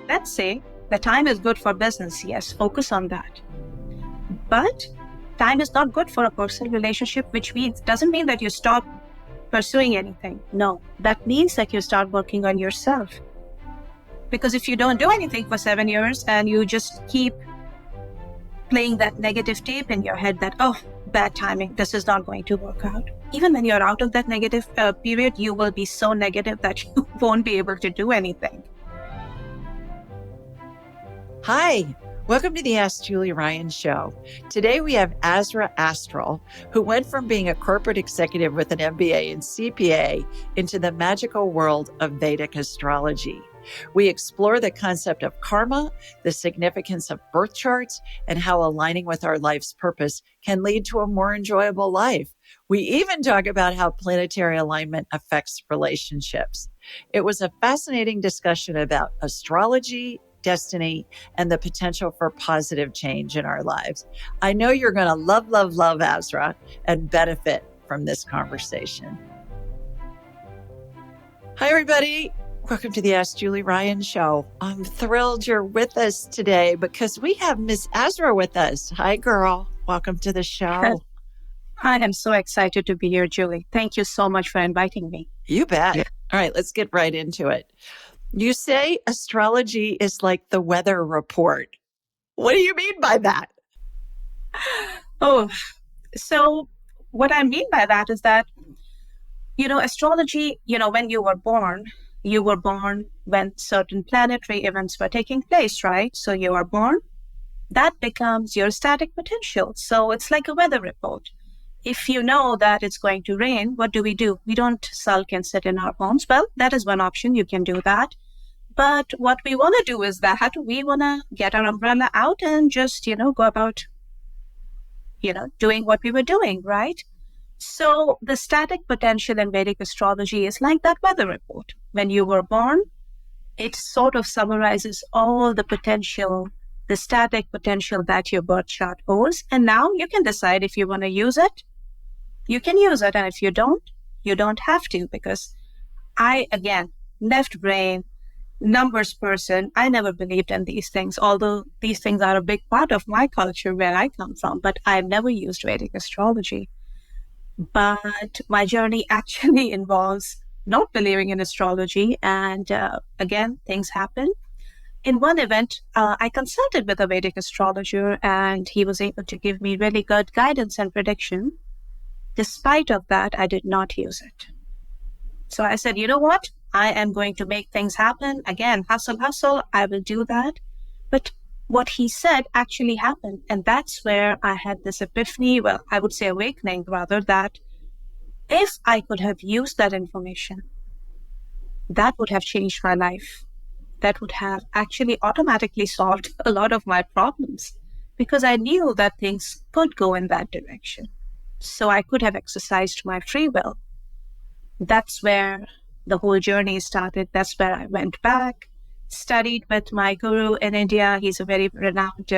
let's say the time is good for business. Yes, focus on that. But time is not good for a personal relationship, which doesn't mean that you stop pursuing anything. No, that means that you start working on yourself. Because if you don't do anything for 7 years and you just keep playing that negative tape in your head that, oh, bad timing, this is not going to work out. Even when you're out of that negative period, you will be so negative that you won't be able to do anything. Hi, welcome to the Ask Julie Ryan Show. Today we have Azra Astral, who went from being a corporate executive with an MBA and CPA into the magical world of Vedic astrology. We explore the concept of karma, the significance of birth charts, and how aligning with our life's purpose can lead to a more enjoyable life. We even talk about how planetary alignment affects relationships. It was a fascinating discussion about astrology, destiny, and the potential for positive change in our lives. I know you're going to love Azra and benefit from this conversation. Hi, everybody. Welcome to the Ask Julie Ryan Show. I'm thrilled you're with us today because we have Miss Azra with us. Hi, girl. Welcome to the show. I am so excited to be here, Julie. Thank you so much for inviting me. You bet. Yeah. All right, let's get right into it. You say astrology is like the weather report. What do you mean by that? Oh, so what I mean by that is that, astrology, when you were born when certain planetary events were taking place, right? So you are born, that becomes your static potential. So it's like a weather report. If you know that it's going to rain, what do? We don't sulk and sit in our homes. Well, that is one option. You can do that. But what we want to do is that we want to get our umbrella out and just, go about, doing what we were doing, right? So the static potential in Vedic astrology is like that weather report. When you were born, it sort of summarizes all the potential, the static potential that your birth chart holds. And now you can decide if you want to use it. You can use it. And if you don't have to, because left brain, numbers person, I never believed in these things, although these things are a big part of my culture where I come from, but I've never used Vedic astrology. But my journey actually involves not believing in astrology. And things happen. In one event, I consulted with a Vedic astrologer and he was able to give me really good guidance and prediction. Despite of that, I did not use it. So I said, you know what? I am going to make things happen. Again, hustle, I will do that. But what he said actually happened. And that's where I had this epiphany, well, I would say awakening rather, that if I could have used that information, that would have changed my life. That would have actually automatically solved a lot of my problems because I knew that things could go in that direction. So I could have exercised my free will. That's where the whole journey started. That's where I went back, studied with my guru in India. He's a very renowned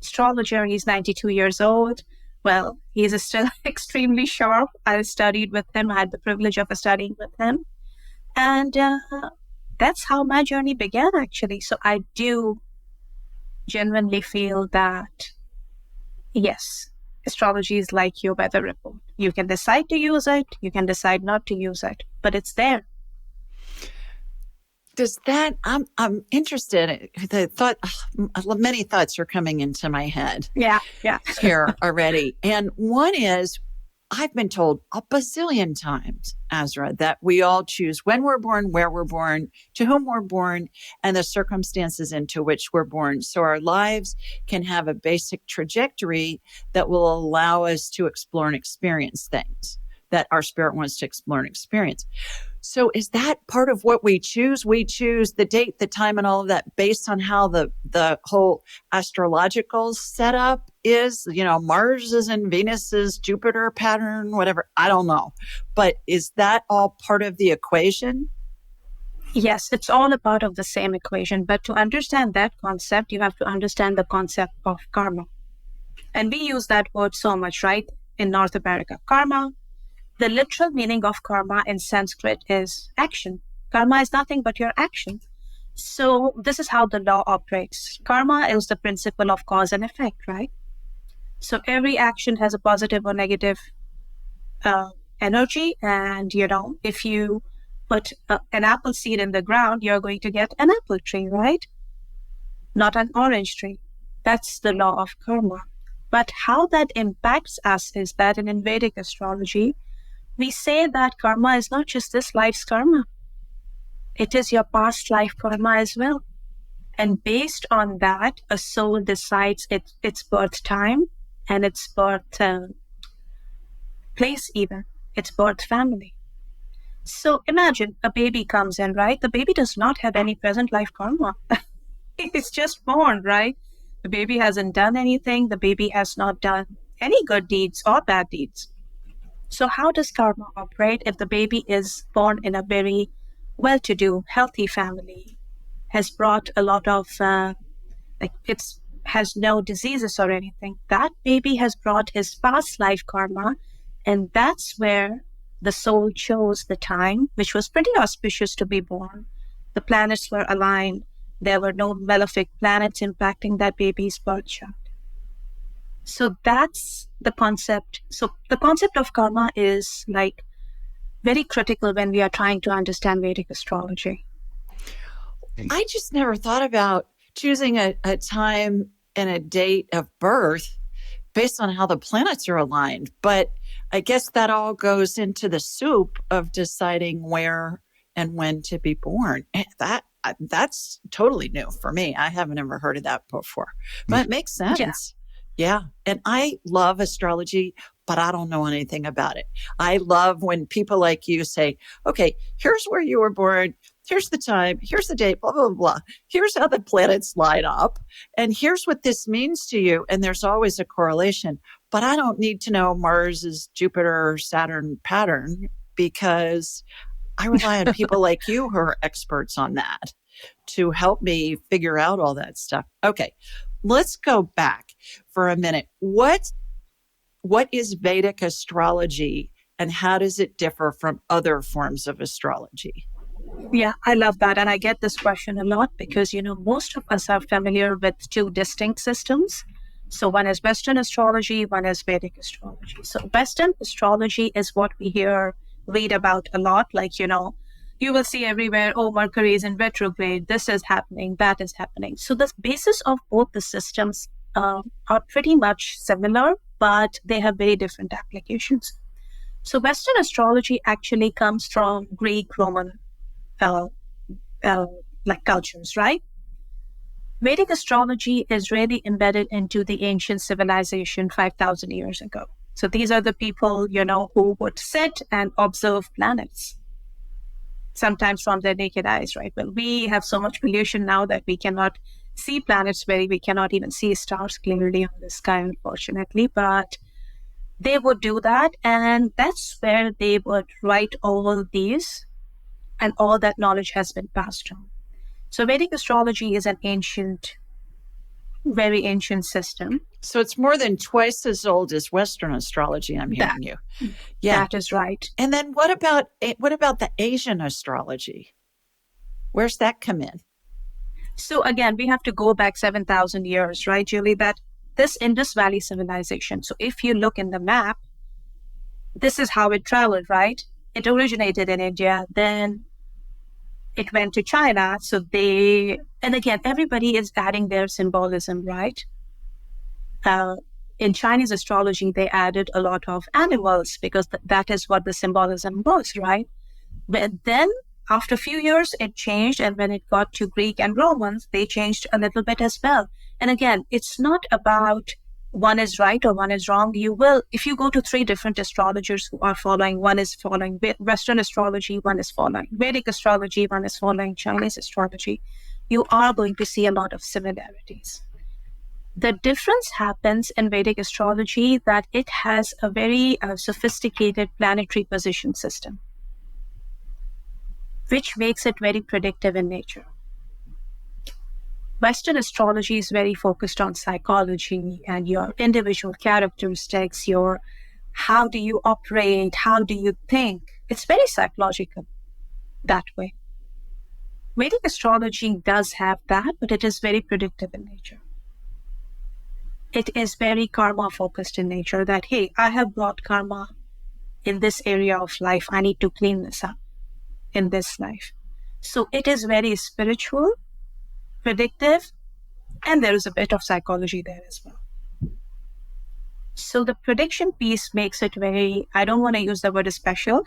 astrologer. He's 92 years old. Well, he's still extremely sharp. I studied with him. I had the privilege of studying with him. And that's how my journey began, actually. So I do genuinely feel that, yes, astrology is like your weather report. You can decide to use it. You can decide not to use it, but it's there. Does that, I'm interested. The thought, many thoughts are coming into my head. Yeah. Here already. And one is, I've been told a bazillion times, Azra, that we all choose when we're born, where we're born, to whom we're born, and the circumstances into which we're born. So our lives can have a basic trajectory that will allow us to explore and experience things that our spirit wants to explore and experience. So is that part of what we choose? We choose the date, the time, and all of that based on how the whole astrological setup is, Mars is in Venus's Jupiter pattern, whatever. I don't know. But is that all part of the equation? Yes, it's all a part of the same equation. But to understand that concept, you have to understand the concept of karma. And we use that word so much, right? In North America, karma. The literal meaning of karma in Sanskrit is action. Karma is nothing but your action. So this is how the law operates. Karma is the principle of cause and effect, right? So every action has a positive or negative uh, energy. And, if you put an apple seed in the ground, you're going to get an apple tree, right? Not an orange tree. That's the law of karma. But how that impacts us is that in Vedic astrology, we say that karma is not just this life's karma, it is your past life karma as well. And based on that, a soul decides its birth time and its birth place, even its birth family. So imagine a baby comes in, right? The baby does not have any present life karma. It's just born, right? The baby hasn't done anything. The baby has not done any good deeds or bad deeds. So how does karma operate if the baby is born in a very well-to-do, healthy family, has brought a lot of, it's has no diseases or anything? That baby has brought his past life karma, and that's where the soul chose the time, which was pretty auspicious to be born. The planets were aligned. There were no malefic planets impacting that baby's birth chart. So that's the concept. So the concept of karma is like very critical when we are trying to understand Vedic astrology. I just never thought about choosing a time and a date of birth based on how the planets are aligned. But I guess that all goes into the soup of deciding where and when to be born. That's totally new for me. I haven't ever heard of that before, but it makes sense. Yeah. And I love astrology, but I don't know anything about it. I love when people like you say, okay, here's where you were born. Here's the time. Here's the date, blah, blah, blah. Here's how the planets line up. And here's what this means to you. And there's always a correlation. But I don't need to know Mars's Jupiter or Saturn pattern because I rely on people like you who are experts on that to help me figure out all that stuff. Okay, let's go back for a minute. What is Vedic astrology and how does it differ from other forms of astrology? Yeah, I love that. And I get this question a lot because, most of us are familiar with two distinct systems. So one is Western astrology, one is Vedic astrology. So Western astrology is what we read about a lot. Like, you will see everywhere, oh, Mercury is in retrograde, this is happening, that is happening. So the basis of both the systems are pretty much similar, but they have very different applications. So Western astrology actually comes from Greek, Roman, cultures, right? Vedic astrology is really embedded into the ancient civilization 5,000 years ago. So these are the people, who would sit and observe planets, sometimes from their naked eyes, right? Well, we have so much pollution now that we cannot see planets we cannot even see stars clearly on the sky, unfortunately, but they would do that. And that's where they would write all these, and all that knowledge has been passed on. So Vedic astrology is an ancient, very ancient system. So it's more than twice as old as Western astrology, I'm hearing you. Yeah. That is right. And then what about the Asian astrology? Where's that come in? So again, we have to go back 7,000 years, right, Julie? That this Indus Valley civilization. So if you look in the map, this is how it traveled, right? It originated in India, then it went to China. So and again, everybody is adding their symbolism, right? In Chinese astrology, they added a lot of animals because that is what the symbolism was, right? But then after a few years, it changed. And when it got to Greek and Romans, they changed a little bit as well. And again, it's not about one is right or one is wrong. If you go to 3 different astrologers who are following, one is following Western astrology, one is following Vedic astrology, one is following Chinese astrology, you are going to see a lot of similarities. The difference happens in Vedic astrology that it has a very sophisticated planetary position system, which makes it very predictive in nature. Western astrology is very focused on psychology and your individual characteristics, how do you operate, how do you think. It's very psychological that way. Vedic astrology does have that, but it is very predictive in nature. It is very karma focused in nature that, hey, I have brought karma in this area of life. I need to clean this up in this life. So it is very spiritual, predictive, and there is a bit of psychology there as well. So the prediction piece makes it very, I don't want to use the word special,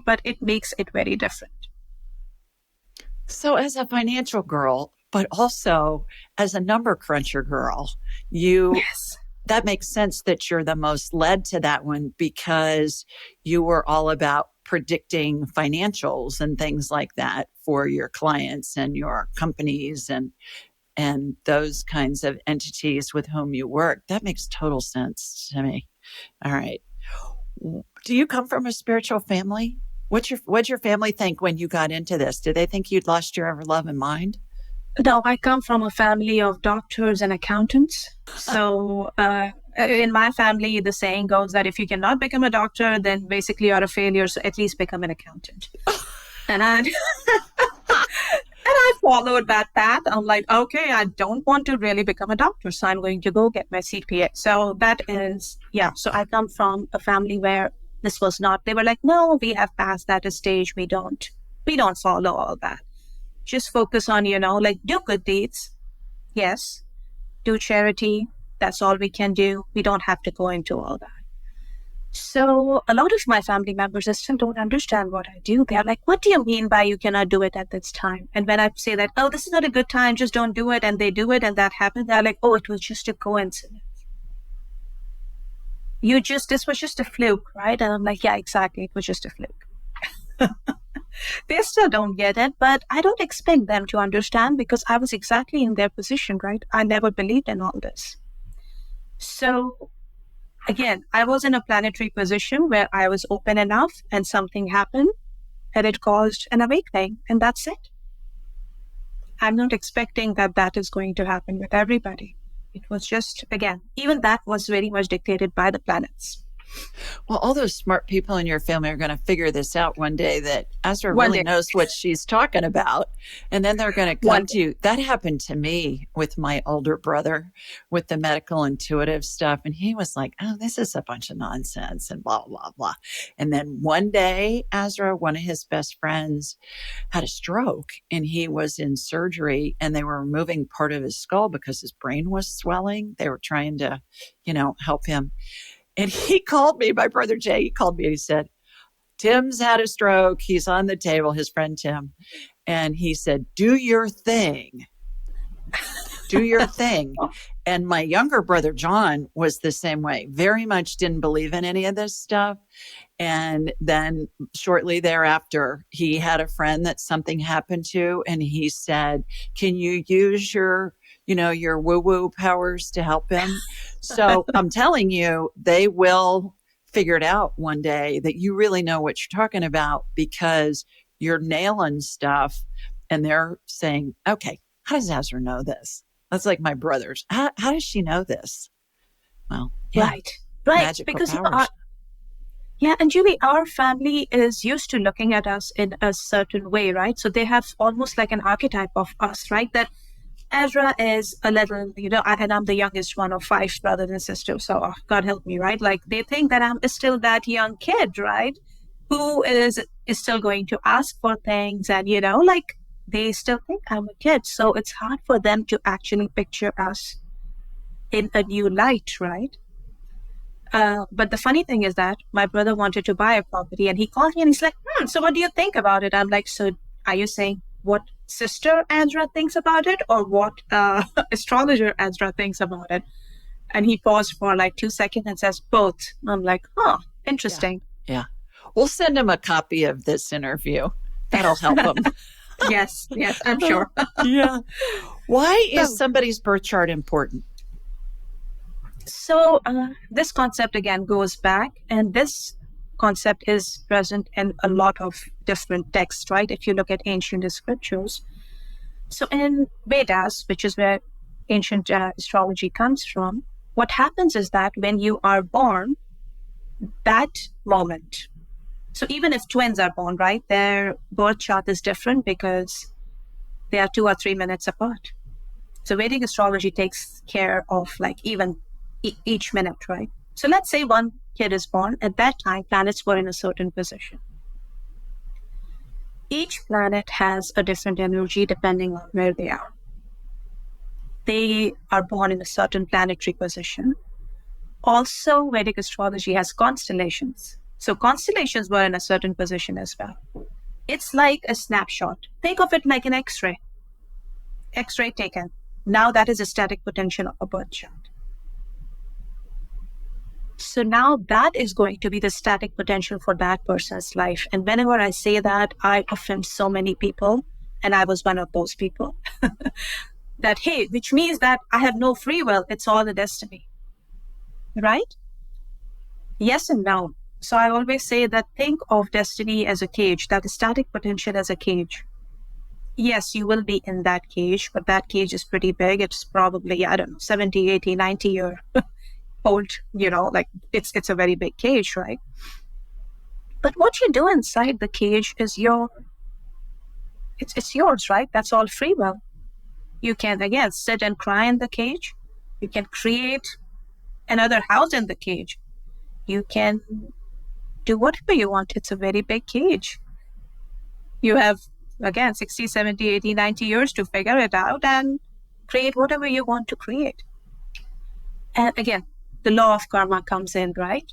but it makes it very different. So as a financial girl, but also as a number cruncher girl, yes, that makes sense that you're the most led to that one because you were all about predicting financials and things like that for your clients and your companies and those kinds of entities with whom you work. That makes total sense to me. All right. Do you come from a spiritual family? What'd your family think when you got into this? Did they think you'd lost your love and mind? No, I come from a family of doctors and accountants. So in my family, the saying goes that if you cannot become a doctor, then basically you're a failure. So at least become an accountant. And I followed that path. I'm like, okay, I don't want to really become a doctor, so I'm going to go get my CPA. So that is, So I come from a family where this was not, they were like, no, we have passed that stage. We don't follow all that. Just focus on, do good deeds. Yes. Do charity. That's all we can do. We don't have to go into all that. So a lot of my family members still don't understand what I do. They're like, what do you mean by you cannot do it at this time? And when I say that, oh, this is not a good time, just don't do it. And they do it and that happens. They're like, oh, it was just a coincidence. This was just a fluke, right? And I'm like, yeah, exactly. It was just a fluke. They still don't get it, but I don't expect them to understand because I was exactly in their position, right? I never believed in all this. So again, I was in a planetary position where I was open enough and something happened and it caused an awakening, and that's it. I'm not expecting that is going to happen with everybody. It was just, again, even that was very much dictated by the planets. Well, all those smart people in your family are going to figure this out one day that Azra really knows what she's talking about. And then they're going to come to you. That happened to me with my older brother with the medical intuitive stuff. And he was like, oh, this is a bunch of nonsense and blah, blah, blah. And then one day, Azra, one of his best friends, had a stroke and he was in surgery and they were removing part of his skull because his brain was swelling. They were trying to, help him. And he called me, my brother Jay, he called me and he said, Tim's had a stroke. He's on the table, his friend Tim. And he said, do your thing. Do your thing. And my younger brother, John, was the same way. Very much didn't believe in any of this stuff. And then shortly thereafter, he had a friend that something happened to. And he said, can you use your woo-woo powers to help him? So I'm telling you, they will figure it out one day that you really know what you're talking about because you're nailing stuff and they're saying, okay, how does Azra know this? That's like my brothers. How does she know this? Well, yeah, right. Because and Julie, our family is used to looking at us in a certain way, right? So they have almost like an archetype of us, right? That Azra is a little, and I'm the youngest one of 5 brothers and sisters. So God help me, right? Like they think that I'm still that young kid, right? Who is still going to ask for things and, they still think I'm a kid. So it's hard for them to actually picture us in a new light, right? But the funny thing is that my brother wanted to buy a property and he called me and he's like, so what do you think about it? I'm like, so are you saying what sister Azra thinks about it or what astrologer Azra thinks about it? And he paused for like 2 seconds and says both. I'm like, interesting. Yeah. We'll send him a copy of this interview. That'll help him. Yes, I'm sure. Yeah. Why is somebody's birth chart important? So this concept again goes back, and this concept is present in a lot of different texts, right? If you look at ancient scriptures. So in Vedas, which is where ancient astrology comes from, what happens is that when you are born, that moment, so even if twins are born, right, their birth chart is different because They are 2 or 3 minutes apart. So Vedic astrology takes care of like even each minute, right? So let's say one kid is born. At that time, planets were in a certain position. Each planet has a different energy depending on where they are. They are born in a certain planetary position. Also, Vedic astrology has constellations. So constellations were in a certain position as well. It's like a snapshot. Think of it like an X-ray. X-ray taken. Now that is a static potential of a birth chart. So now that is going to be the static potential for that person's life. And whenever I say that, I offend so many people, and I was one of those people, that, hey, which means that I have no free will. It's all a destiny, right? Yes and no. So I always say that think of destiny as a cage, that static potential as a cage. Yes, you will be in that cage, but that cage is pretty big. It's probably, I don't know, 70, 80, 90 year old, like it's a very big cage, right? But what you do inside the cage is it's yours, right? That's all free will. You can, again, sit and cry in the cage. You can create another house in the cage. You can do whatever you want. It's a very big cage. You have, again, 60, 70, 80, 90 years to figure it out and create whatever you want to create. And again, the law of karma comes in, right?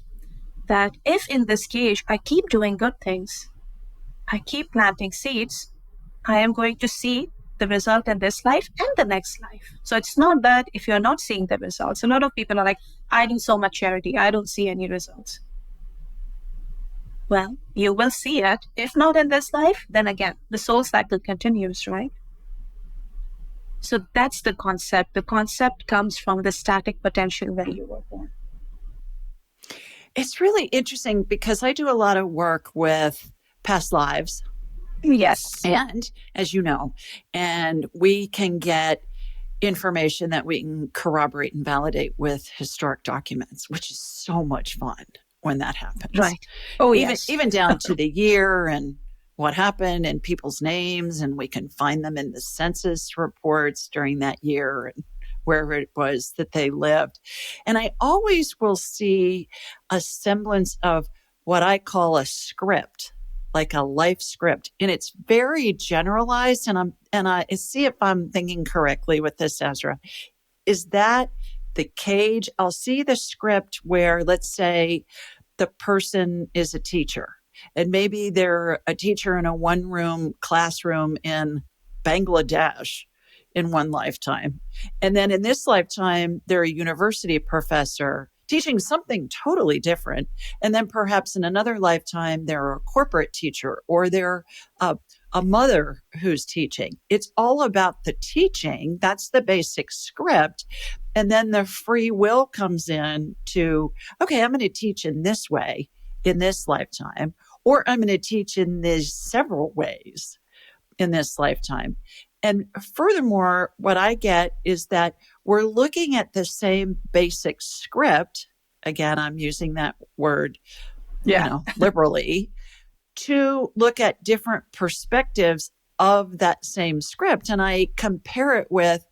That if in this cage, I keep doing good things, I keep planting seeds, I am going to see the result in this life and the next life. So it's not that if you're not seeing the results, a lot of people are like, I do so much charity, I don't see any results. Well, you will see it. If not in this life, then again, the soul cycle continues, right? So that's the concept. The concept comes from the static potential when you were born. It's really interesting because I do a lot of work with past lives. Yes. And as you know, and we can get information that we can corroborate and validate with historic documents, which is so much fun when that happens. Right. Oh, even down to the year and what happened and people's names, and we can find them in the census reports during that year and wherever it was that they lived. And I always will see a semblance of what I call a script, like a life script. And it's very generalized. And I see if I'm thinking correctly with this, Azra. Is that the cage? I'll see the script where, let's say, the person is a teacher. And maybe they're a teacher in a one-room classroom in Bangladesh in one lifetime. And then in this lifetime, they're a university professor teaching something totally different. And then perhaps in another lifetime, they're a corporate teacher or they're a mother who's teaching. It's all about the teaching. That's the basic script. And then the free will comes in to, okay, I'm going to teach in this way in this lifetime, or I'm going to teach in these several ways in this lifetime. And furthermore, what I get is that we're looking at the same basic script. Again, I'm using that word, liberally, to look at different perspectives of that same script. And I compare it with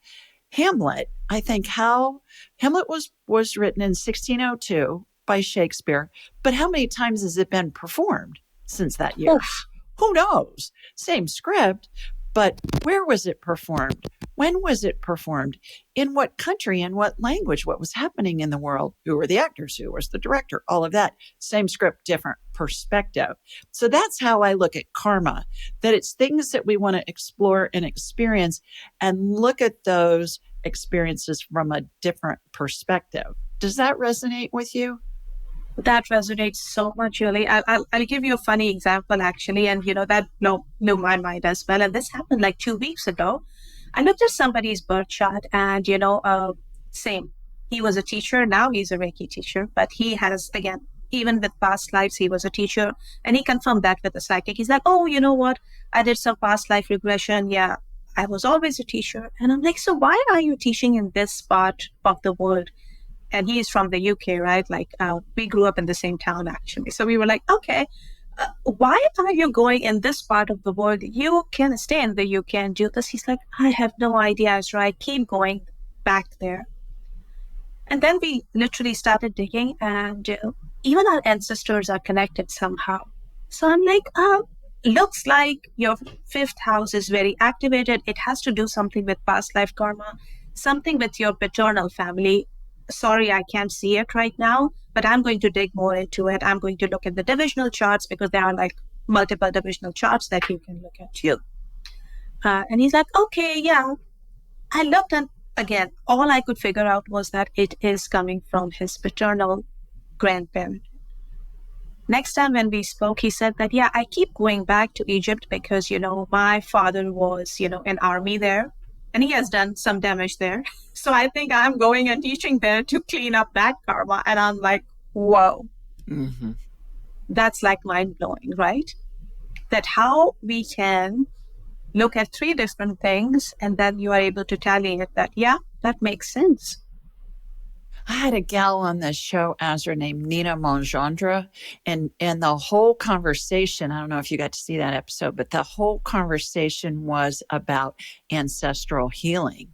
Hamlet. I think how Hamlet was written in 1602 by Shakespeare, but how many times has it been performed since that year? Oof. Who knows? Same script, but where was it performed? When was it performed? In what country? In what language? What was happening in the world? Who were the actors? Who was the director? All of that. Same script, different perspective. So that's how I look at karma, that it's things that we want to explore and experience and look at those experiences from a different perspective. Does that resonate with you? That resonates so much, Julie. I'll give you a funny example, actually, and that blew my mind as well. And this happened like 2 weeks ago. I looked at somebody's birth chart, and same. He was a teacher. Now he's a Reiki teacher, but he has, again, even with past lives, he was a teacher, and he confirmed that with the psychic. He's like, oh, you know what? I did some past life regression. Yeah, I was always a teacher. And I'm like, so why are you teaching in this part of the world? And he's from the UK, right? Like we grew up in the same town, actually. So we were like, okay. why are you going in this part of the world? You can stay in the UK and do this. He's like, I have no idea, Azra. I keep going back there. And then we literally started digging, and even our ancestors are connected somehow. So I'm like, looks like your fifth house is very activated. It has to do something with past life karma, something with your paternal family. Sorry, I can't see it right now, but I'm going to dig more into it. I'm going to look at the divisional charts because there are like multiple divisional charts that you can look at too. And he's like, okay, yeah. I looked, and again, all I could figure out was that it is coming from his paternal grandparent. Next time when we spoke, he said that, yeah, I keep going back to Egypt because, my father was, in army there, and he has done some damage there. So I think I'm going and teaching there to clean up that karma. And I'm like, whoa, that's like mind blowing, right? That how we can look at three different things and then you are able to tally it that, yeah, that makes sense. I had a gal on the show, Azra, named Nina Mongendra, and the whole conversation, I don't know if you got to see that episode, but the whole conversation was about ancestral healing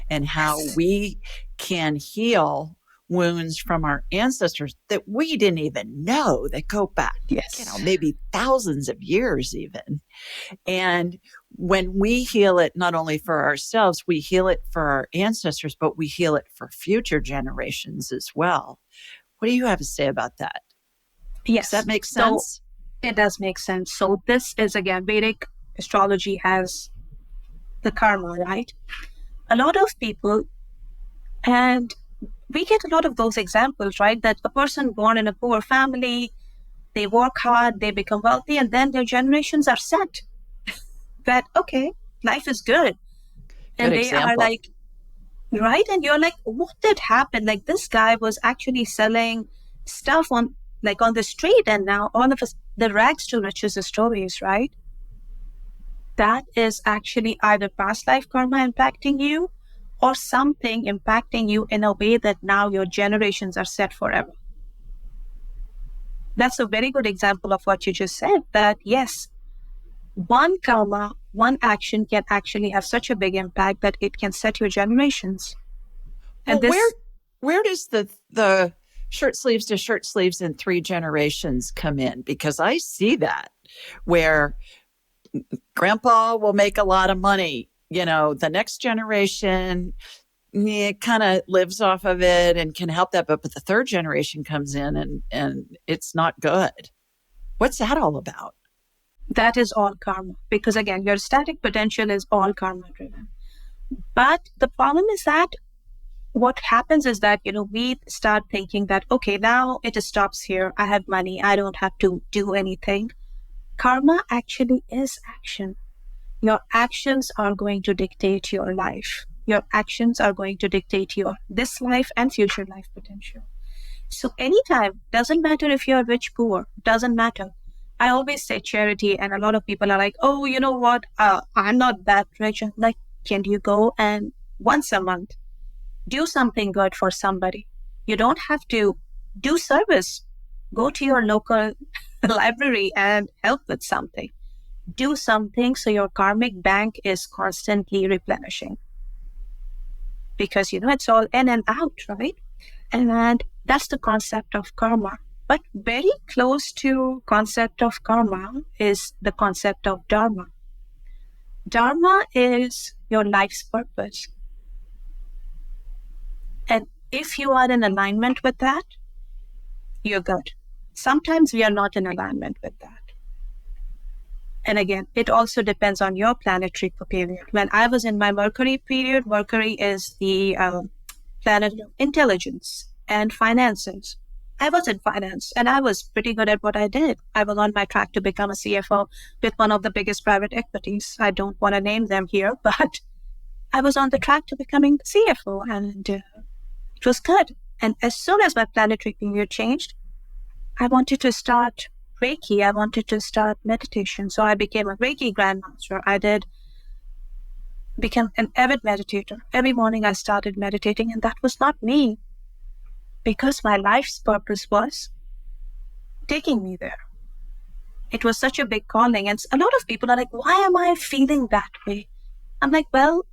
and how we can heal wounds from our ancestors that we didn't even know that go back, maybe thousands of years even. And when we heal it, not only for ourselves, we heal it for our ancestors, but we heal it for future generations as well. What do you have to say about that? Yes. Does that make sense? So it does make sense. So this is, again, Vedic astrology has the karma, right? A lot of people, and we get a lot of those examples, right? That a person born in a poor family, they work hard, they become wealthy, and then their generations are set. That, okay, life is good. And they are like, right? And you're like, what did happen? Like, this guy was actually selling stuff on the street, and now all of us, the rags to riches stories, right? That is actually either past life karma impacting you or something impacting you in a way that now your generations are set forever. That's a very good example of what you just said, that yes, one karma, one action can actually have such a big impact that it can set your generations. And where does the shirt sleeves to shirt sleeves in 3 generations come in? Because I see that where grandpa will make a lot of money, the next generation, it kind of lives off of it and can help that. But the third generation comes in and it's not good. What's that all about? That is all karma, because again, your static potential is all karma driven. But the problem is that what happens is that, we start thinking that, okay, now it stops here. I have money. I don't have to do anything. Karma actually is action. Your actions are going to dictate your life. Your actions are going to dictate your this life and future life potential. So anytime, doesn't matter if you're rich, poor, doesn't matter. I always say charity, and a lot of people are like, oh, you know what? I'm not that rich. I'm like, can you go and once a month do something good for somebody? You don't have to do service. Go to your local library and help with something. Do something so your karmic bank is constantly replenishing. Because, it's all in and out, right? And that's the concept of karma. But very close to concept of karma is the concept of dharma. Dharma is your life's purpose. And if you are in alignment with that, you're good. Sometimes we are not in alignment with that. And again, it also depends on your planetary period. When I was in my Mercury period, Mercury is the planet of intelligence and finances. I was in finance and I was pretty good at what I did. I was on my track to become a CFO with one of the biggest private equities. I don't want to name them here, but I was on the track to becoming the CFO, and it was good. And as soon as my planetary period changed, I wanted to start Reiki. I wanted to start meditation. So I became a Reiki grandmaster. I became an avid meditator. Every morning I started meditating, and that was not me, because my life's purpose was taking me there. It was such a big calling. And a lot of people are like, why am I feeling that way? I'm like, well,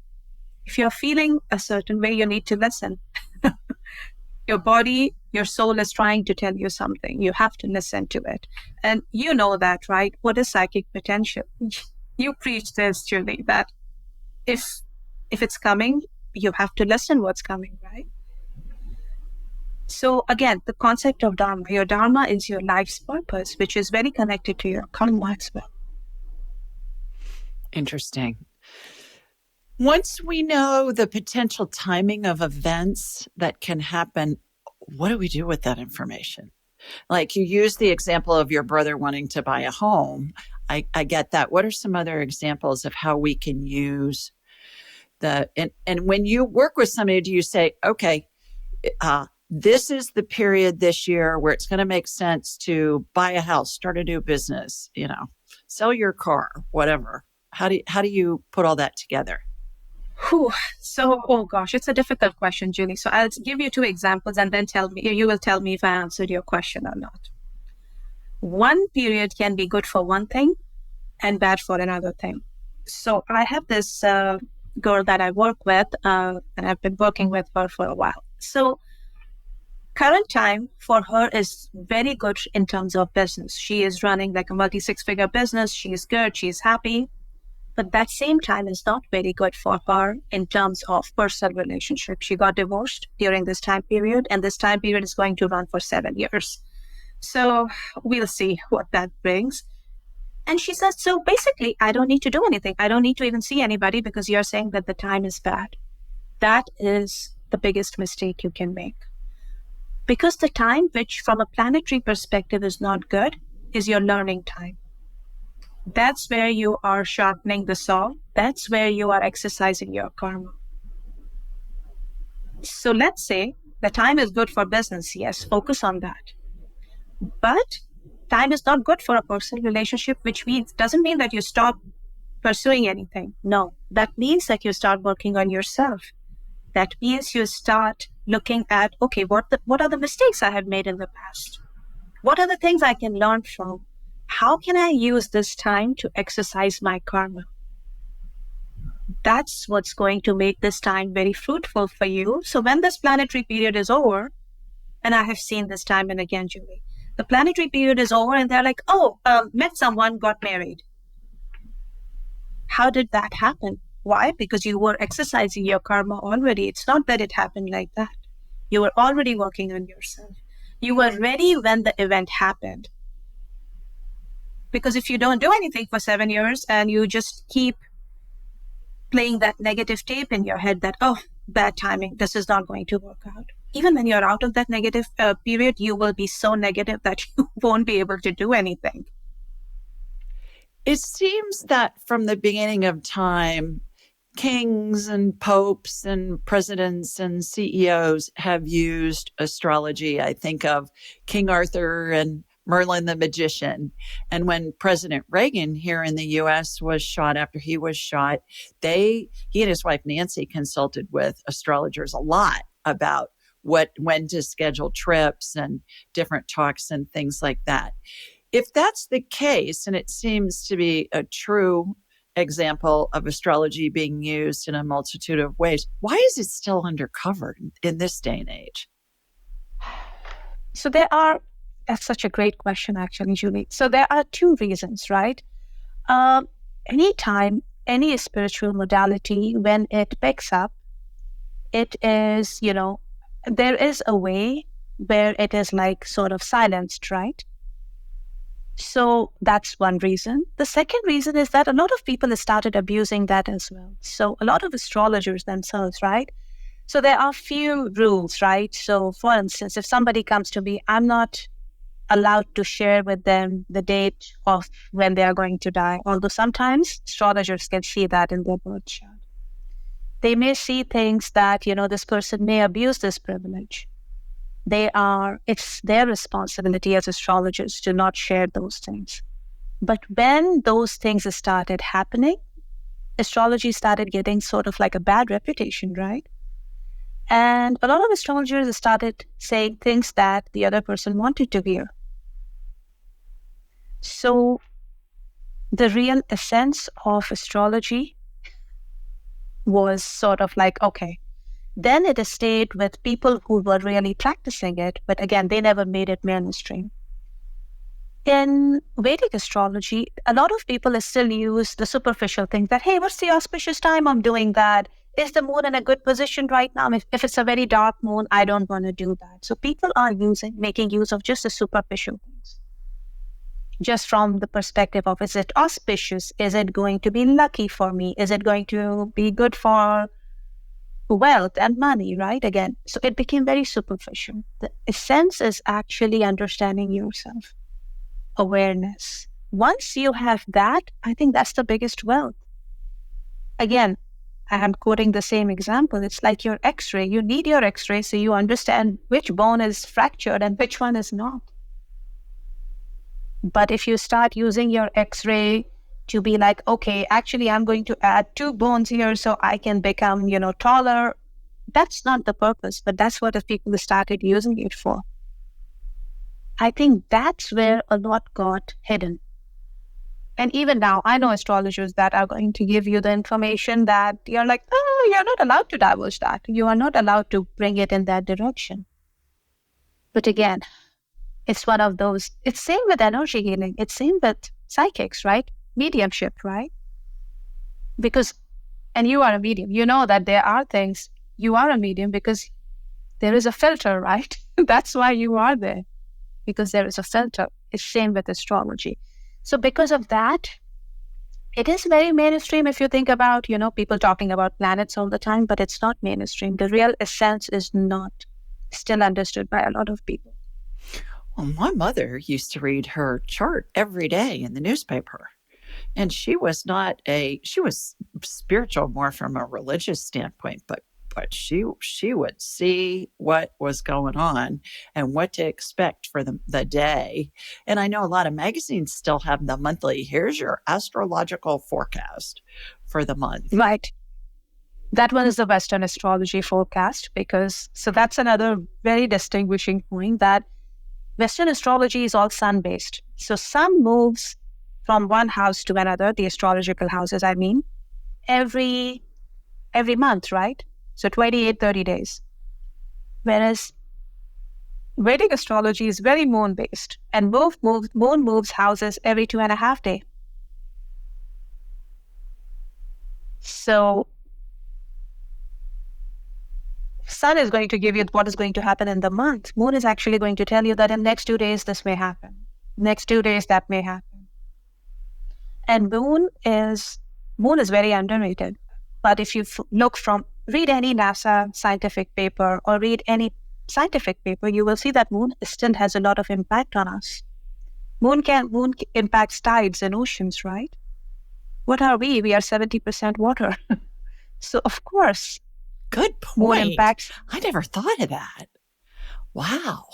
if you're feeling a certain way, you need to listen. Your body, your soul is trying to tell you something. You have to listen to it. And you know that, right? What is psychic potential? You preach this, Julie, that if it's coming, you have to listen what's coming, right? So again, the concept of Dharma, your Dharma is your life's purpose, which is very connected to your Karma as well. Interesting. Once we know the potential timing of events that can happen, what do we do with that information? Like you use the example of your brother wanting to buy a home. I get that. What are some other examples of how we can use and when you work with somebody, do you say, okay, this is the period this year where it's going to make sense to buy a house, start a new business, sell your car, whatever. How do you put all that together? So, oh gosh, it's a difficult question, Julie. So I'll give you two examples and then you will tell me if I answered your question or not. One period can be good for one thing and bad for another thing. So I have this girl that I work with, and I've been working with her for a while. So current time for her is very good in terms of business. She is running like a multi-six-figure business. She's good. She's happy. But that same time is not very good for her in terms of personal relationship. She got divorced during this time period, and this time period is going to run for 7 years. So we'll see what that brings. And she says, so basically, I don't need to do anything. I don't need to even see anybody because you're saying that the time is bad. That is the biggest mistake you can make. Because the time, which from a planetary perspective is not good, is your learning time. That's where you are sharpening the saw. That's where you are exercising your karma. So let's say the time is good for business. Yes, focus on that. But time is not good for a personal relationship, which doesn't mean that you stop pursuing anything. No, that means that you start working on yourself. That means you start looking at, okay, what are the mistakes I have made in the past? What are the things I can learn from? How can I use this time to exercise my karma? That's what's going to make this time very fruitful for you. So when this planetary period is over, and I have seen this time and again, Julie, the planetary period is over and they're like, met someone, got married. How did that happen? Why? Because you were exercising your karma already. It's not that it happened like that. You were already working on yourself. You were ready when the event happened. Because if you don't do anything for 7 years and you just keep playing that negative tape in your head that, bad timing, this is not going to work out. Even when you're out of that negative period, you will be so negative that you won't be able to do anything. It seems that from the beginning of time, kings and popes and presidents and CEOs have used astrology. I think of King Arthur and Merlin the Magician. And when President Reagan here in the US was shot, after he was shot, he and his wife Nancy consulted with astrologers a lot about when to schedule trips and different talks and things like that. If that's the case, and it seems to be a true example of astrology being used in a multitude of ways, why is it still undercover in this day and age? So that's such a great question, actually, Julie. So there are two reasons, right? Anytime, any spiritual modality, when it picks up, it is, there is a way where it is like sort of silenced, right? So that's one reason. The second reason is that a lot of people have started abusing that as well. So a lot of astrologers themselves, right? So there are few rules, right? So for instance, if somebody comes to me, I'm not allowed to share with them the date of when they are going to die. Although sometimes astrologers can see that in their birth chart. They may see things that, this person may abuse this privilege. It's their responsibility as astrologers to not share those things. But when those things started happening, astrology started getting sort of like a bad reputation, right? And a lot of astrologers started saying things that the other person wanted to hear. So The real essence of astrology was sort of like, okay, then it stayed with people who were really practicing it, but again, they never made it mainstream. In Vedic astrology, a lot of people still use the superficial things that, hey, what's the auspicious time? I'm doing that. Is the moon in a good position right now? If it's a very dark moon, I don't want to do that. So people are making use of just the superficial things. Just from the perspective of, is it auspicious? Is it going to be lucky for me? Is it going to be good for wealth and money, right? Again, so it became very superficial. The essence is actually understanding yourself, awareness. Once you have that, I think that's the biggest wealth. Again, I am quoting the same example. It's like your x-ray. You need your x-ray so you understand which bone is fractured and which one is not. But if you start using your x-ray to be like, okay, actually, I'm going to add 2 bones here so I can become, taller. That's not the purpose, but that's what the people started using it for. I think that's where a lot got hidden. And even now, I know astrologers that are going to give you the information that you're like, oh, you're not allowed to divulge that. You are not allowed to bring it in that direction. But again, it's one of those, it's same with energy healing. It's same with psychics, right? Mediumship, right? Because, and you are a medium, you know that there are things, you are a medium because there is a filter, right? That's why you are there, because there is a filter. It's same with astrology. So because of that, it is very mainstream if you think about, people talking about planets all the time, but it's not mainstream. The real essence is not still understood by a lot of people. Well, my mother used to read her chart every day in the newspaper. And she was spiritual more from a religious standpoint, but she would see what was going on and what to expect for the day. And I know a lot of magazines still have the monthly, here's your astrological forecast for the month. Right. That one is the Western astrology forecast so that's another very distinguishing point, that Western astrology is all sun-based. So sun moves from one house to another, the astrological houses, I mean, every month, right? So 28, 30 days. Whereas Vedic astrology is very moon-based, and moon moves houses every 2.5 days. So sun is going to give you what is going to happen in the month. Moon is actually going to tell you that in next 2 days, this may happen. Next 2 days, that may happen. And moon is very underrated. But if you read any NASA scientific paper or read any scientific paper, you will see that moon still has a lot of impact on us. Moon impacts tides and oceans, right? What are we? We are 70% water. So of course, good point. Moon impacts. I never thought of that. Wow.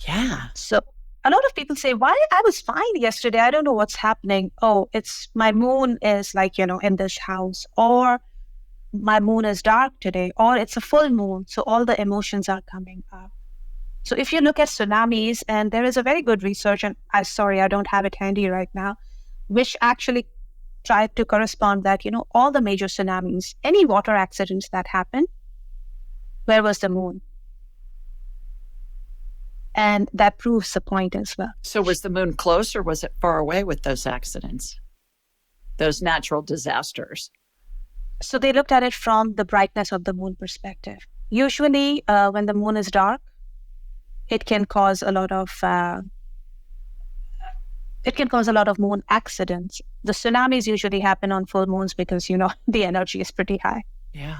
Yeah. So a lot of people say, why? I was fine yesterday. I don't know what's happening. Oh, it's my moon is like, in this house, or my moon is dark today, or it's a full moon. So all the emotions are coming up. So if you look at tsunamis, and there is a very good research, and I don't have it handy right now, which actually tried to correspond that, all the major tsunamis, any water accidents that happen, where was the moon? And that proves the point as well. So was the moon close or was it far away with those accidents, those natural disasters? So they looked at it from the brightness of the moon perspective. Usually when the moon is dark, it can cause a lot of moon accidents. The tsunamis usually happen on full moons because, the energy is pretty high. Yeah.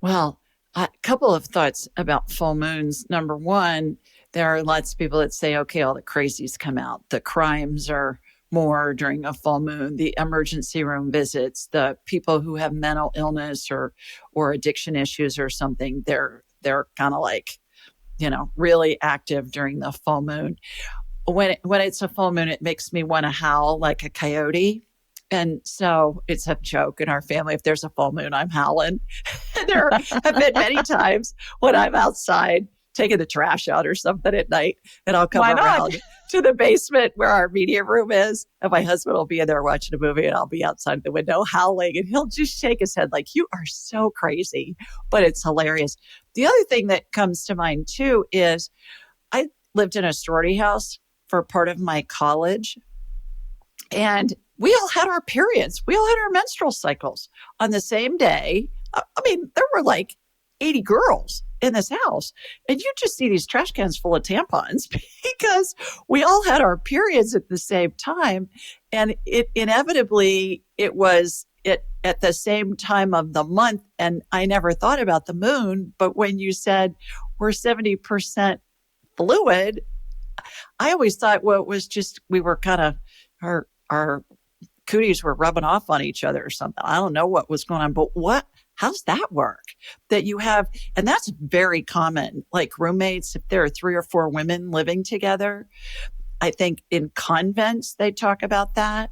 Well, a couple of thoughts about full moons. Number one, there are lots of people that say, okay, all the crazies come out. The crimes are more during a full moon, the emergency room visits, the people who have mental illness or addiction issues or something, they're kind of like, really active during the full moon. When it's a full moon, it makes me want to howl like a coyote. And so it's a joke in our family. If there's a full moon, I'm howling. There have been many times when I'm outside taking the trash out or something at night, and I'll come around to the basement where our media room is. And my husband will be in there watching a movie and I'll be outside the window howling and he'll just shake his head like, you are so crazy, but it's hilarious. The other thing that comes to mind too is I lived in a sorority house for part of my college and we all had our periods. We all had our menstrual cycles on the same day. I mean, there were like 80 girls in this house. And you just see these trash cans full of tampons because we all had our periods at the same time. And it inevitably, it was at the same time of the month. And I never thought about the moon. But when you said we're 70% fluid, I always thought, well, it was just, we were kind of, our cooties were rubbing off on each other or something. I don't know what was going on, but how's that work? That you have, and that's very common, like roommates, if there are 3 or 4 women living together. I think in convents, they talk about that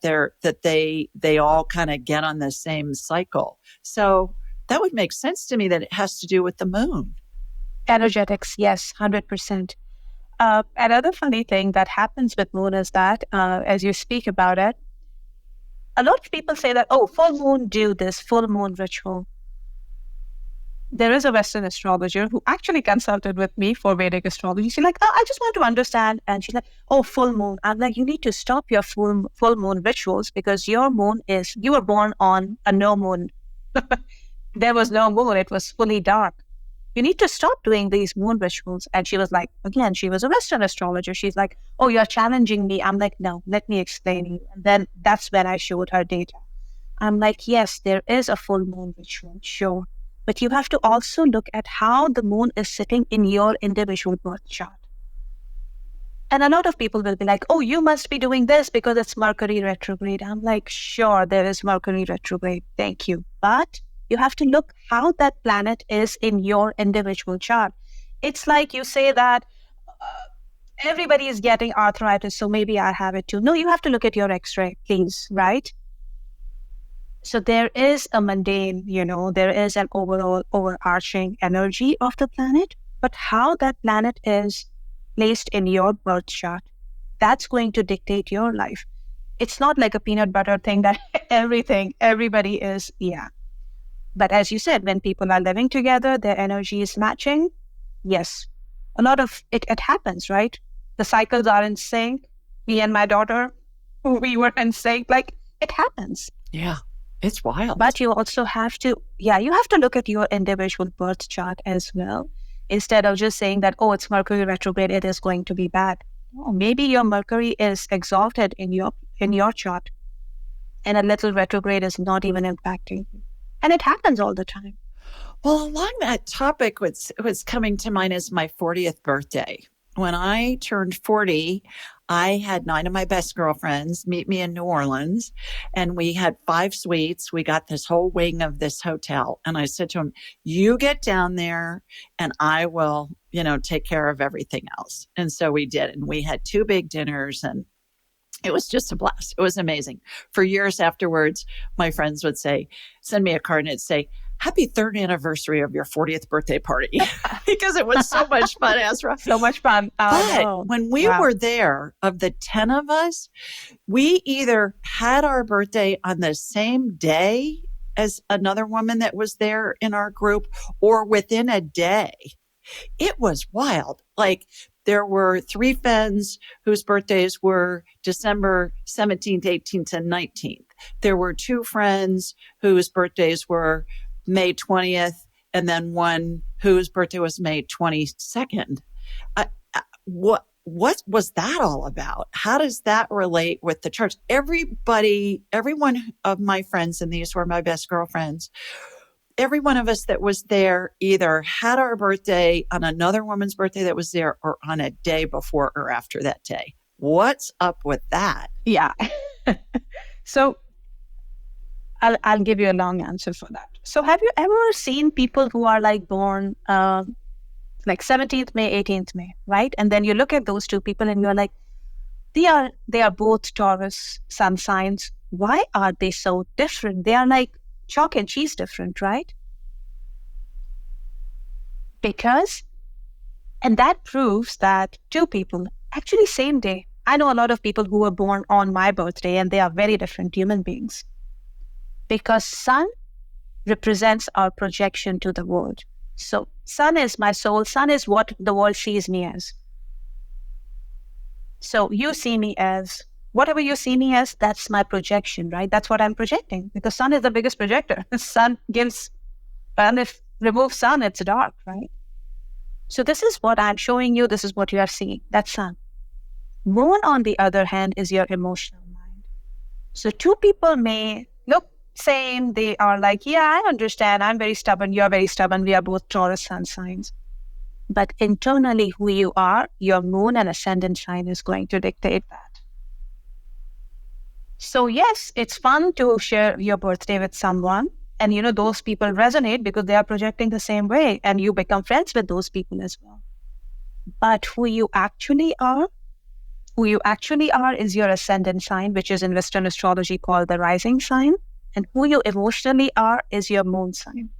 they all kind of get on the same cycle. So that would make sense to me that it has to do with the moon. Energetics, yes, 100%. Another funny thing that happens with moon is that as you speak about it, a lot of people say that, oh, full moon, do this full moon ritual. There is a Western astrologer who actually consulted with me for Vedic astrology. She's like, oh, I just want to understand. And she's like, oh, full moon. I'm like, you need to stop your full moon rituals because your moon you were born on a no moon. There was no moon. It was fully dark. You need to stop doing these moon rituals. And she was like, again, she was a Western astrologer. She's like, oh, you're challenging me. I'm like, no, let me explain you. And then that's when I showed her data. I'm like, yes, there is a full moon ritual, sure. But you have to also look at how the moon is sitting in your individual birth chart. And a lot of people will be like, oh, you must be doing this because it's Mercury retrograde. I'm like, sure, there is Mercury retrograde. Thank you. But you have to look how that planet is in your individual chart. It's like you say that everybody is getting arthritis, so maybe I have it too. No, you have to look at your X-ray, please, right? So there is a mundane, there is an overall overarching energy of the planet, but how that planet is placed in your birth chart, that's going to dictate your life. It's not like a peanut butter thing that everybody is, yeah. But as you said, when people are living together, their energy is matching. Yes, a lot of it happens, right? The cycles are in sync. Me and my daughter, we were in sync. Like, it happens. Yeah, it's wild. But you also have to, you have to look at your individual birth chart as well. Instead of just saying that, oh, it's Mercury retrograde, it is going to be bad. No, maybe your Mercury is exalted in your chart, and a little retrograde is not even impacting you. And it happens all the time. Well, along that topic, what's coming to mind is my 40th birthday. When I turned 40, I had 9 of my best girlfriends meet me in New Orleans, and we had 5 suites. We got this whole wing of this hotel. And I said to them, you get down there and I will, take care of everything else. And so we did. And we had 2 big dinners, and it was just a blast. It was amazing. For years afterwards, my friends would send me a card and it'd say, happy 3rd anniversary of your 40th birthday party. Because it was so much fun, Azra. So much fun. But when we were there, of the 10 of us, we either had our birthday on the same day as another woman that was there in our group or within a day. It was wild. Like, there were 3 friends whose birthdays were December 17th, 18th, and 19th. There were 2 friends whose birthdays were May 20th, and then one whose birthday was May 22nd. What was that all about? How does that relate with the church? Every one of my friends, and these were my best girlfriends, every one of us that was there either had our birthday on another woman's birthday that was there or on a day before or after that day. What's up with that? Yeah. So I'll give you a long answer for that. So have you ever seen people who are like born like 17th May, 18th May, right? And then you look at those 2 people and you're like, they are both Taurus sun signs. Why are they so different? They are like chalk and cheese different, right? And that proves that 2 people Actually, same day. I know a lot of people who were born on my birthday and they are very different human beings because sun represents our projection to the world. So sun is my soul. Sun is what the world sees me as. So you see me as, whatever you see me as, that's my projection, right? That's what I'm projecting because sun is the biggest projector. Sun gives, and if remove sun, it's dark, right? So this is what I'm showing you. This is what you are seeing. That's sun. Moon, on the other hand, is your emotional mind. So two people may look same. They are like, yeah, I understand. I'm very stubborn. You're very stubborn. We are both Taurus sun signs. But internally, who you are, your moon and ascendant sign is going to dictate that. So yes, it's fun to share your birthday with someone. And, those people resonate because they are projecting the same way. And you become friends with those people as well. But who you actually are is your ascendant sign, which is in Western astrology called the rising sign. And who you emotionally are is your moon sign.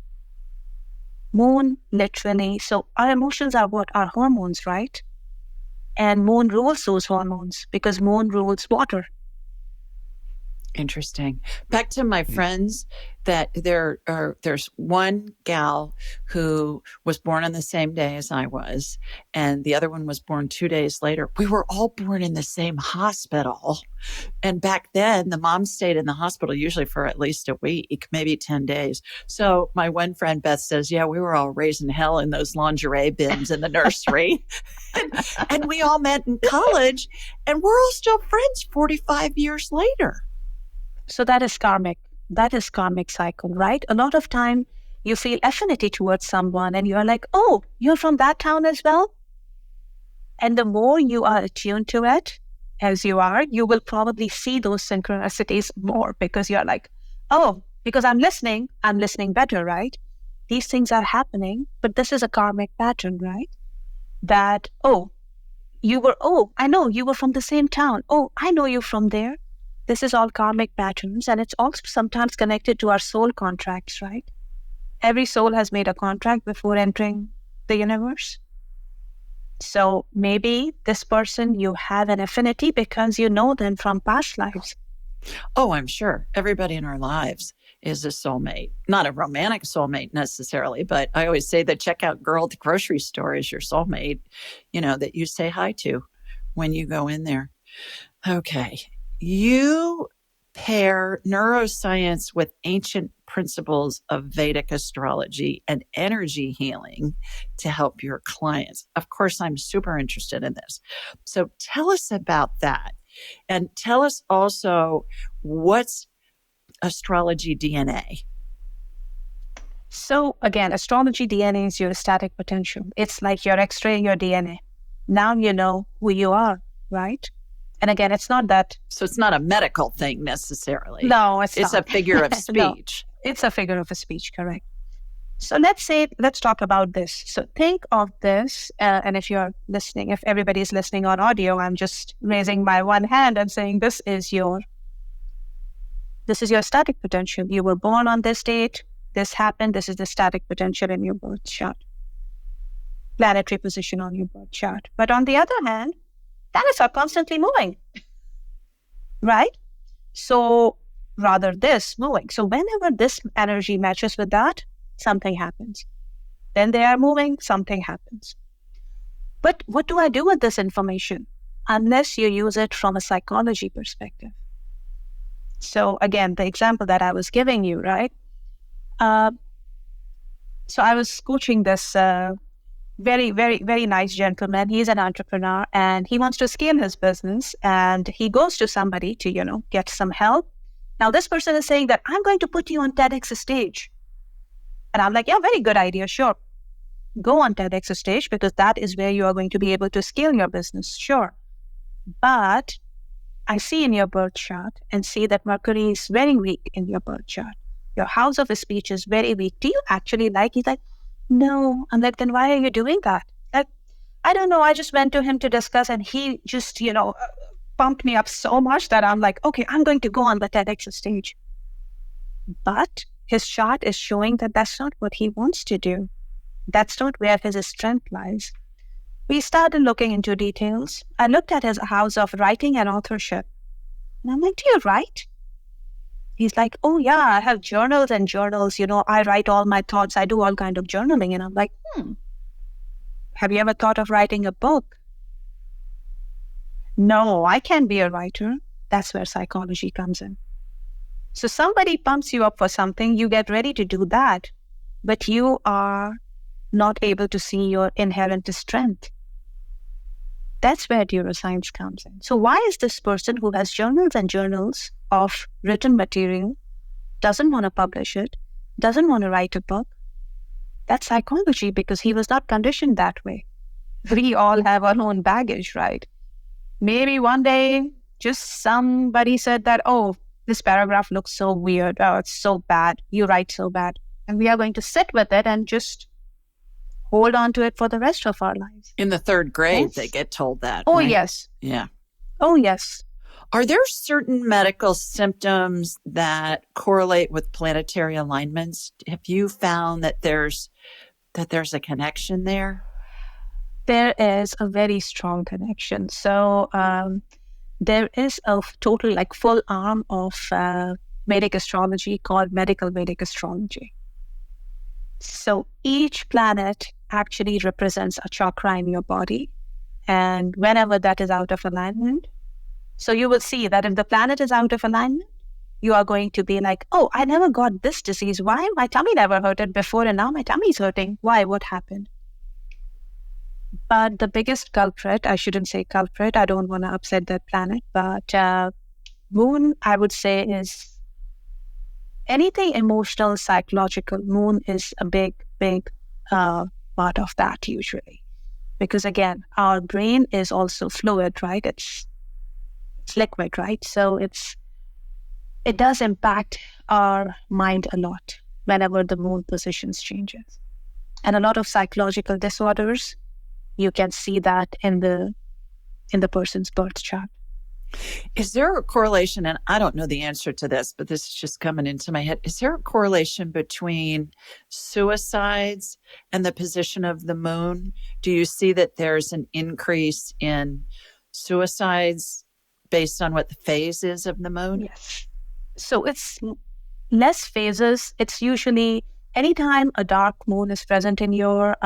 Moon, literally. So our emotions are what? Our hormones, right? And moon rules those hormones because moon rules water. Interesting. Back to my friends, that there's one gal who was born on the same day as I was, and the other one was born 2 days later. We were all born in the same hospital. And back then, the mom stayed in the hospital usually for at least a week, maybe 10 days. So my one friend, Beth, says, yeah, we were all raising hell in those lingerie bins in the nursery. and we all met in college, and we're all still friends 45 years later. So that is karmic. That is karmic cycle, right? A lot of time you feel affinity towards someone and you're like, oh, you're from that town as well? And the more you are attuned to it, as you are, you will probably see those synchronicities more because you're like, oh, because I'm listening better, right? These things are happening, but this is a karmic pattern, right? That, I know you were from the same town. Oh, I know you from there. This is all karmic patterns, and it's also sometimes connected to our soul contracts, right? Every soul has made a contract before entering the universe. So maybe this person, you have an affinity because you know them from past lives. Oh, I'm sure. Everybody in our lives is a soulmate. Not a romantic soulmate necessarily, but I always say the checkout girl at the grocery store is your soulmate, that you say hi to when you go in there. Okay. You pair neuroscience with ancient principles of Vedic astrology and energy healing to help your clients. Of course, I'm super interested in this. So tell us about that. And tell us also, what's astrology DNA? So again, astrology DNA is your static potential. It's like your X-ray, your DNA. Now you know who you are, right? And again, it's not that. So it's not a medical thing necessarily. No, it's not. It's a figure of speech. No, it's a figure of a speech, correct. So let's talk about this. So think of this, and if you're listening, if everybody's listening on audio, I'm just raising my one hand and saying this is your static potential. You were born on this date, this happened, this is the static potential in your birth chart. Planetary position on your birth chart. But on the other hand, planets are constantly moving, right? So rather this moving. So whenever this energy matches with that, something happens. Then they are moving, something happens. But what do I do with this information? Unless you use it from a psychology perspective. So again, the example that I was giving you, right? So I was coaching this very, very, very nice gentleman. He's an entrepreneur and he wants to scale his business, and he goes to somebody to, get some help. Now, this person is saying that I'm going to put you on TEDx stage. And I'm like, yeah, very good idea. Sure. Go on TEDx stage because that is where you are going to be able to scale your business. Sure. But I see in your birth chart and see that Mercury is very weak in your birth chart. Your house of speech is very weak. Do you actually like it? He's like, no. I'm like, then why are you doing that? Like, I don't know. I just went to him to discuss and he just, pumped me up so much that I'm like, okay, I'm going to go on the TEDx stage. But his chart is showing that that's not what he wants to do. That's not where his strength lies. We started looking into details. I looked at his house of writing and authorship. And I'm like, do you write? He's like, oh yeah, I have journals and journals. I write all my thoughts. I do all kind of journaling. And I'm like, have you ever thought of writing a book? No, I can't be a writer. That's where psychology comes in. So somebody pumps you up for something, you get ready to do that, but you are not able to see your inherent strength. That's where neuroscience comes in. So why is this person who has journals and journals of written material, doesn't want to publish it, doesn't want to write a book? That's psychology, because he was not conditioned that way. We all have our own baggage, right? Maybe one day, just somebody said that, oh, this paragraph looks so weird. Oh, it's so bad. You write so bad. And we are going to sit with it and just hold on to it for the rest of our lives. In the third grade, Yes. they get told that. Oh, right? yes. Yeah. Oh, yes. Are there certain medical symptoms that correlate with planetary alignments? Have you found that there's a connection there? There is a very strong connection. So there is a total, full arm of Vedic astrology called medical Vedic astrology. So each planet actually represents a chakra in your body. And whenever that is out of alignment, so you will see that if the planet is out of alignment, you are going to be like, oh, I never got this disease. Why? My tummy never hurted before and now my tummy is hurting. Why? What happened? But the biggest culprit, I shouldn't say culprit, I don't want to upset that planet, but moon, I would say, is anything emotional, psychological. Moon is a big part of that usually. Because again, our brain is also fluid, right? It's liquid, right? So it does impact our mind a lot whenever the moon positions changes. And a lot of psychological disorders, you can see that in the person's birth chart. Is there a correlation, and I don't know the answer to this, but this is just coming into my head. Is there a correlation between suicides and the position of the moon? Do you see that there's an increase in suicides based on what the phase is of the moon? Yes. So it's less phases. It's usually anytime a dark moon is present in your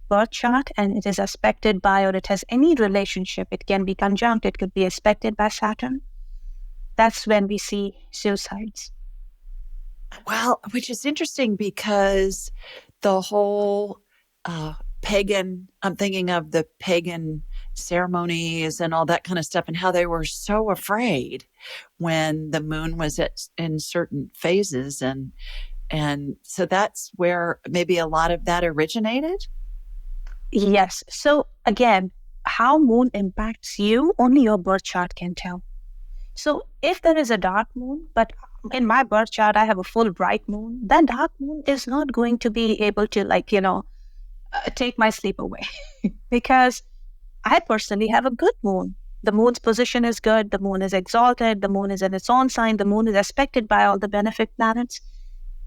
birth chart and it is aspected by, or it has any relationship, it can be conjunct, it could be aspected by Saturn. That's when we see suicides. Well, which is interesting because the whole pagan, I'm thinking of the pagan ceremonies and all that kind of stuff and how they were so afraid when the moon was in certain phases. And so that's where maybe a lot of that originated. Yes. So again, how moon impacts you, only your birth chart can tell. So if there is a dark moon, but in my birth chart, I have a full bright moon, that dark moon is not going to be able to take my sleep away because I personally have a good moon. The moon's position is good. The moon is exalted. The moon is in its own sign. The moon is aspected by all the benefic planets.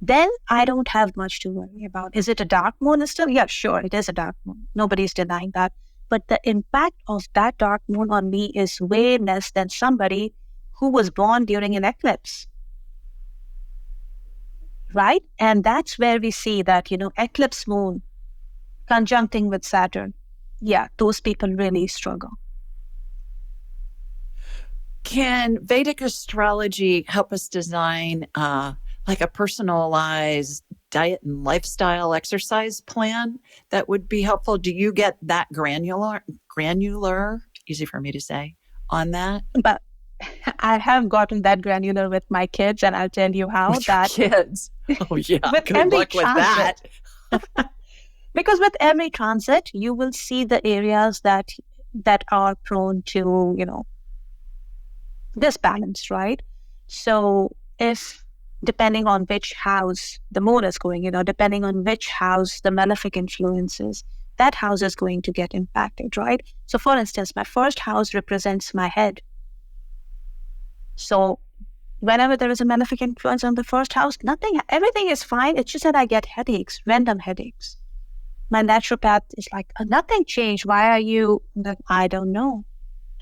Then I don't have much to worry about. Is it a dark moon still? Yeah, sure, it is a dark moon. Nobody's denying that. But the impact of that dark moon on me is way less than somebody who was born during an eclipse. Right? And that's where we see that, eclipse moon conjuncting with Saturn. Yeah, those people really struggle. Can Vedic astrology help us design a personalized diet and lifestyle exercise plan that would be helpful? Do you get that granular, easy for me to say, on that? But I have gotten that granular with my kids, and I'll tell you how. With your kids? Oh, yeah. With Good luck with that. Because with every transit, you will see the areas that are prone to, disbalance, right? So if depending on which house the moon is going, depending on which house the malefic influences, that house is going to get impacted, right? So for instance, my first house represents my head. So whenever there is a malefic influence on the first house, everything is fine. It's just that I get headaches, random headaches. My naturopath is like, nothing changed. Why are you? I don't know.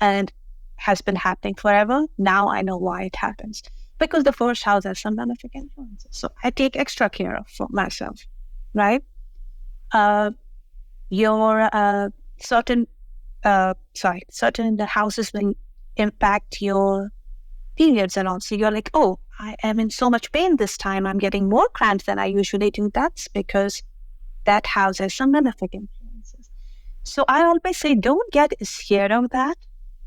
And has been happening forever. Now I know why it happens. Because the first house has some malefic influences. So I take extra care of for myself, right? Your certain houses will impact your periods and all. So you're like, oh, I am in so much pain this time. I'm getting more cramps than I usually do. That's because that house has some malefic influences. So I always say, don't get scared of that.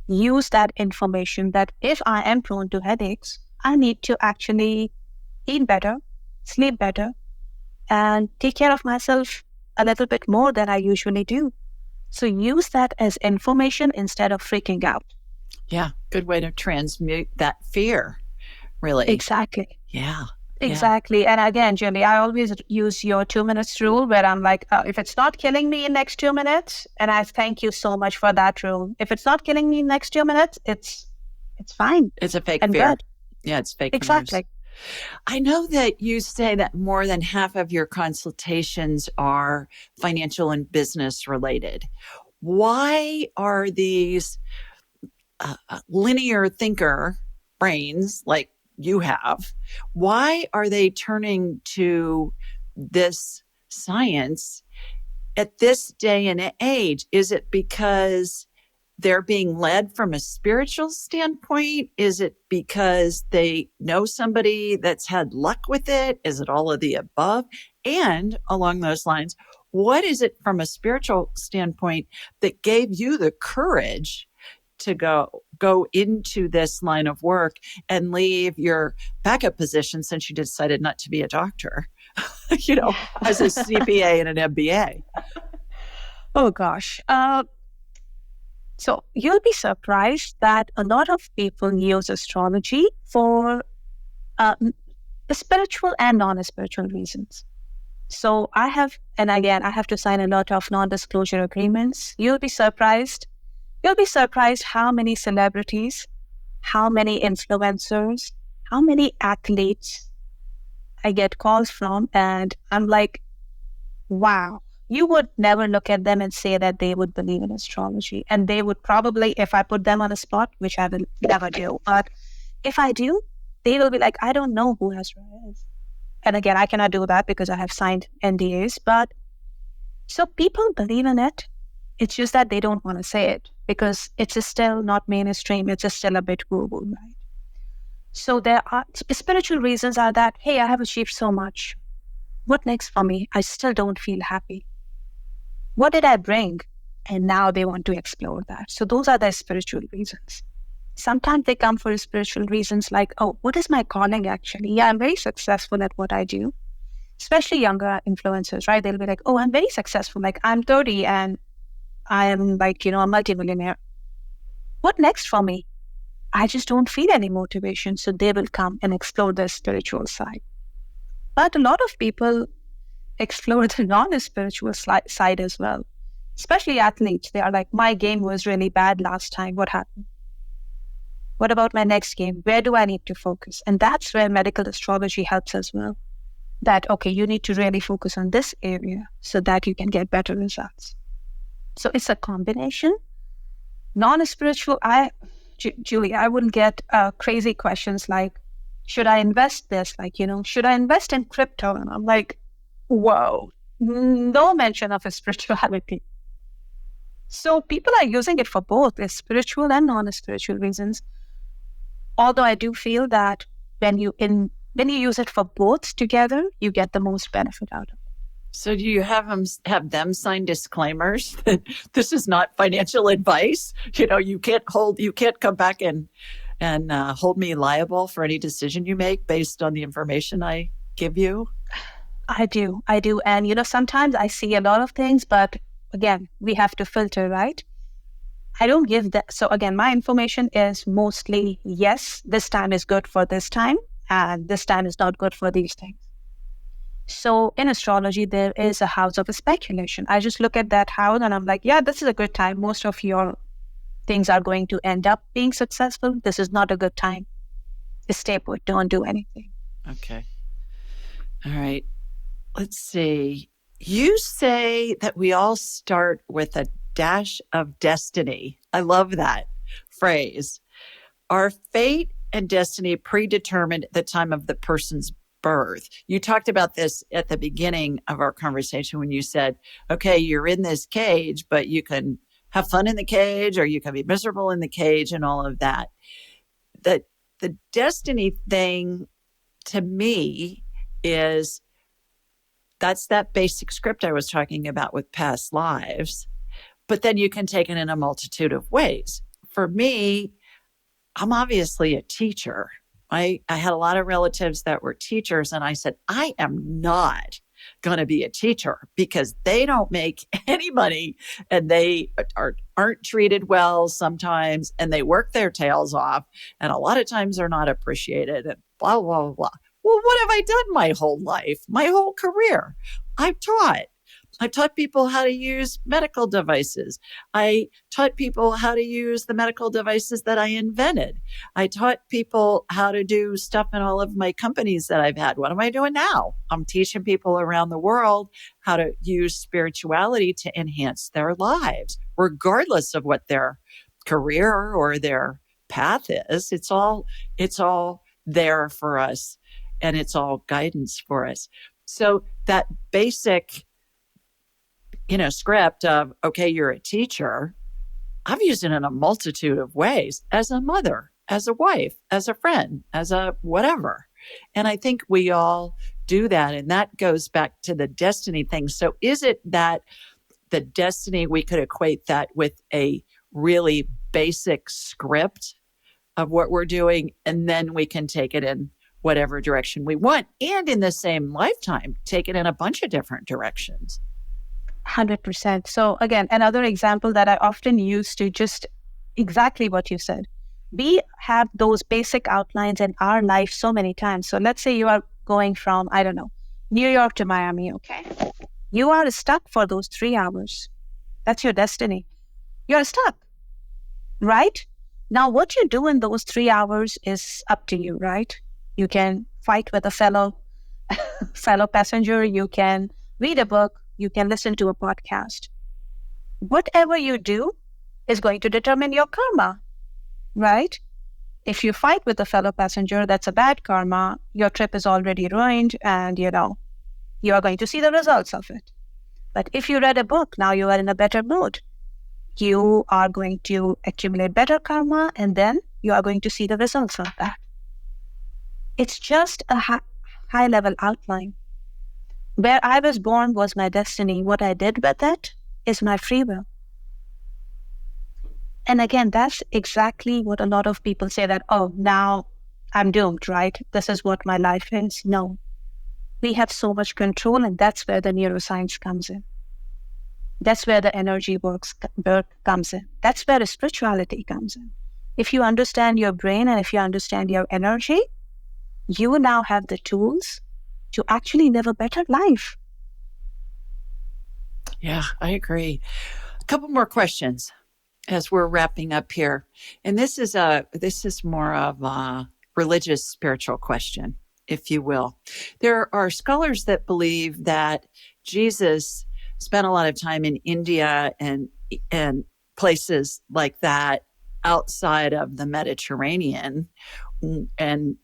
Use that information that if I am prone to headaches, I need to actually eat better, sleep better, and take care of myself a little bit more than I usually do. So use that as information instead of freaking out. Yeah, good way to transmute that fear, really. Exactly. Yeah. Exactly. And again, Julie, I always use your 2 minutes rule where I'm like, if it's not killing me in next 2 minutes, and I thank you so much for that rule. If it's not killing me in next 2 minutes, it's fine. It's a fake and fear. Good. Yeah, it's fake Exactly. news. I know that you say that more than half of your consultations are financial and business related. Why are these linear thinker brains like you have, why are they turning to this science at this day and age? Is it because they're being led from a spiritual standpoint? Is it because they know somebody that's had luck with it? Is it all of the above? And along those lines, what is it from a spiritual standpoint that gave you the courage to go into this line of work and leave your backup position since you decided not to be a doctor, as a CPA and an MBA? Oh, gosh. So you'll be surprised that a lot of people use astrology for spiritual and non-spiritual reasons. So I have to sign a lot of non-disclosure agreements. You'll be surprised how many celebrities, how many influencers, how many athletes I get calls from, and I'm like, wow. You would never look at them and say that they would believe in astrology. And they would probably, if I put them on a spot, which I will never do, but if I do, they will be like, I don't know who Azra is. And again, I cannot do that because I have signed NDAs. But so people believe in it. It's just that they don't want to say it because it's still not mainstream. It's still a bit woo-woo, right? So there are spiritual reasons are that, hey, I have achieved so much. What next for me? I still don't feel happy. What did I bring? And now they want to explore that. So those are the spiritual reasons. Sometimes they come for spiritual reasons like, oh, what is my calling actually? Yeah, I'm very successful at what I do. Especially younger influencers, right? They'll be like, oh, I'm very successful. Like I'm 30 and I am like, a multimillionaire. What next for me? I just don't feel any motivation. So they will come and explore the spiritual side. But a lot of people explore the non-spiritual side as well, especially athletes. They are like, my game was really bad last time. What happened? What about my next game? Where do I need to focus? And that's where medical astrology helps as well. That, okay, you need to really focus on this area so that you can get better results. So it's a combination. Non-spiritual, Julie, I wouldn't get crazy questions like, should I invest this? Like, should I invest in crypto? And I'm like, whoa, no mention of a spirituality. So people are using it for both the spiritual and non-spiritual reasons. Although I do feel that when you use it for both together, you get the most benefit out of it. So do you have them sign disclaimers that this is not financial advice? You can't come back and hold me liable for any decision you make based on the information I give you? I do. And, sometimes I see a lot of things, but again, we have to filter, right? I don't give that. So again, my information is mostly, yes, this time is good for this time, and this time is not good for these things. So in astrology, there is a house of speculation. I just look at that house and I'm like, yeah, this is a good time. Most of your things are going to end up being successful. This is not a good time. Stay put. Don't do anything. Okay. All right. Let's see. You say that we all start with a dash of destiny. I love that phrase. Are fate and destiny predetermined at the time of the person's birth? You talked about this at the beginning of our conversation when you said, okay, you're in this cage, but you can have fun in the cage or you can be miserable in the cage and all of that. The destiny thing to me is that's that basic script I was talking about with past lives, but then you can take it in a multitude of ways. For me, I'm obviously a teacher. I had a lot of relatives that were teachers, and I said, I am not going to be a teacher because they don't make any money and they aren't treated well sometimes, and they work their tails off, and a lot of times they're not appreciated, and blah, blah, blah. Well, what have I done my whole life, my whole career? I've taught. I taught people how to use medical devices. I taught people how to use the medical devices that I invented. I taught people how to do stuff in all of my companies that I've had. What am I doing now? I'm teaching people around the world how to use spirituality to enhance their lives, regardless of what their career or their path is. It's all there for us, and it's all guidance for us. So that basic script of, okay, you're a teacher, I've used it in a multitude of ways as a mother, as a wife, as a friend, as a whatever. And I think we all do that. And that goes back to the destiny thing. So is it that the destiny, we could equate that with a really basic script of what we're doing, and then we can take it in whatever direction we want, and in the same lifetime, take it in a bunch of different directions? 100%. So again, another example that I often use to just exactly what you said. We have those basic outlines in our life so many times. So let's say you are going from, I don't know, New York to Miami, okay? You are stuck for those 3 hours. That's your destiny. You're stuck, right? Now, what you do in those 3 hours is up to you, right? You can fight with a fellow passenger. You can read a book. You can listen to a podcast. Whatever you do is going to determine your karma, right? If you fight with a fellow passenger, that's a bad karma. Your trip is already ruined, and you are going to see the results of it. But if you read a book, now you are in a better mood. You are going to accumulate better karma, and then you are going to see the results of that. It's just a high-level outline. Where I was born was my destiny. What I did with it is my free will. And again, that's exactly what a lot of people say that, oh, now I'm doomed, right? This is what my life is. No. We have so much control, and that's where the neuroscience comes in. That's where the energy work comes in. That's where the spirituality comes in. If you understand your brain and if you understand your energy, you now have the tools to actually live a better life. Yeah, I agree. A couple more questions as we're wrapping up here. And this is more of a religious, spiritual question, if you will. There are scholars that believe that Jesus spent a lot of time in India and places like that outside of the Mediterranean and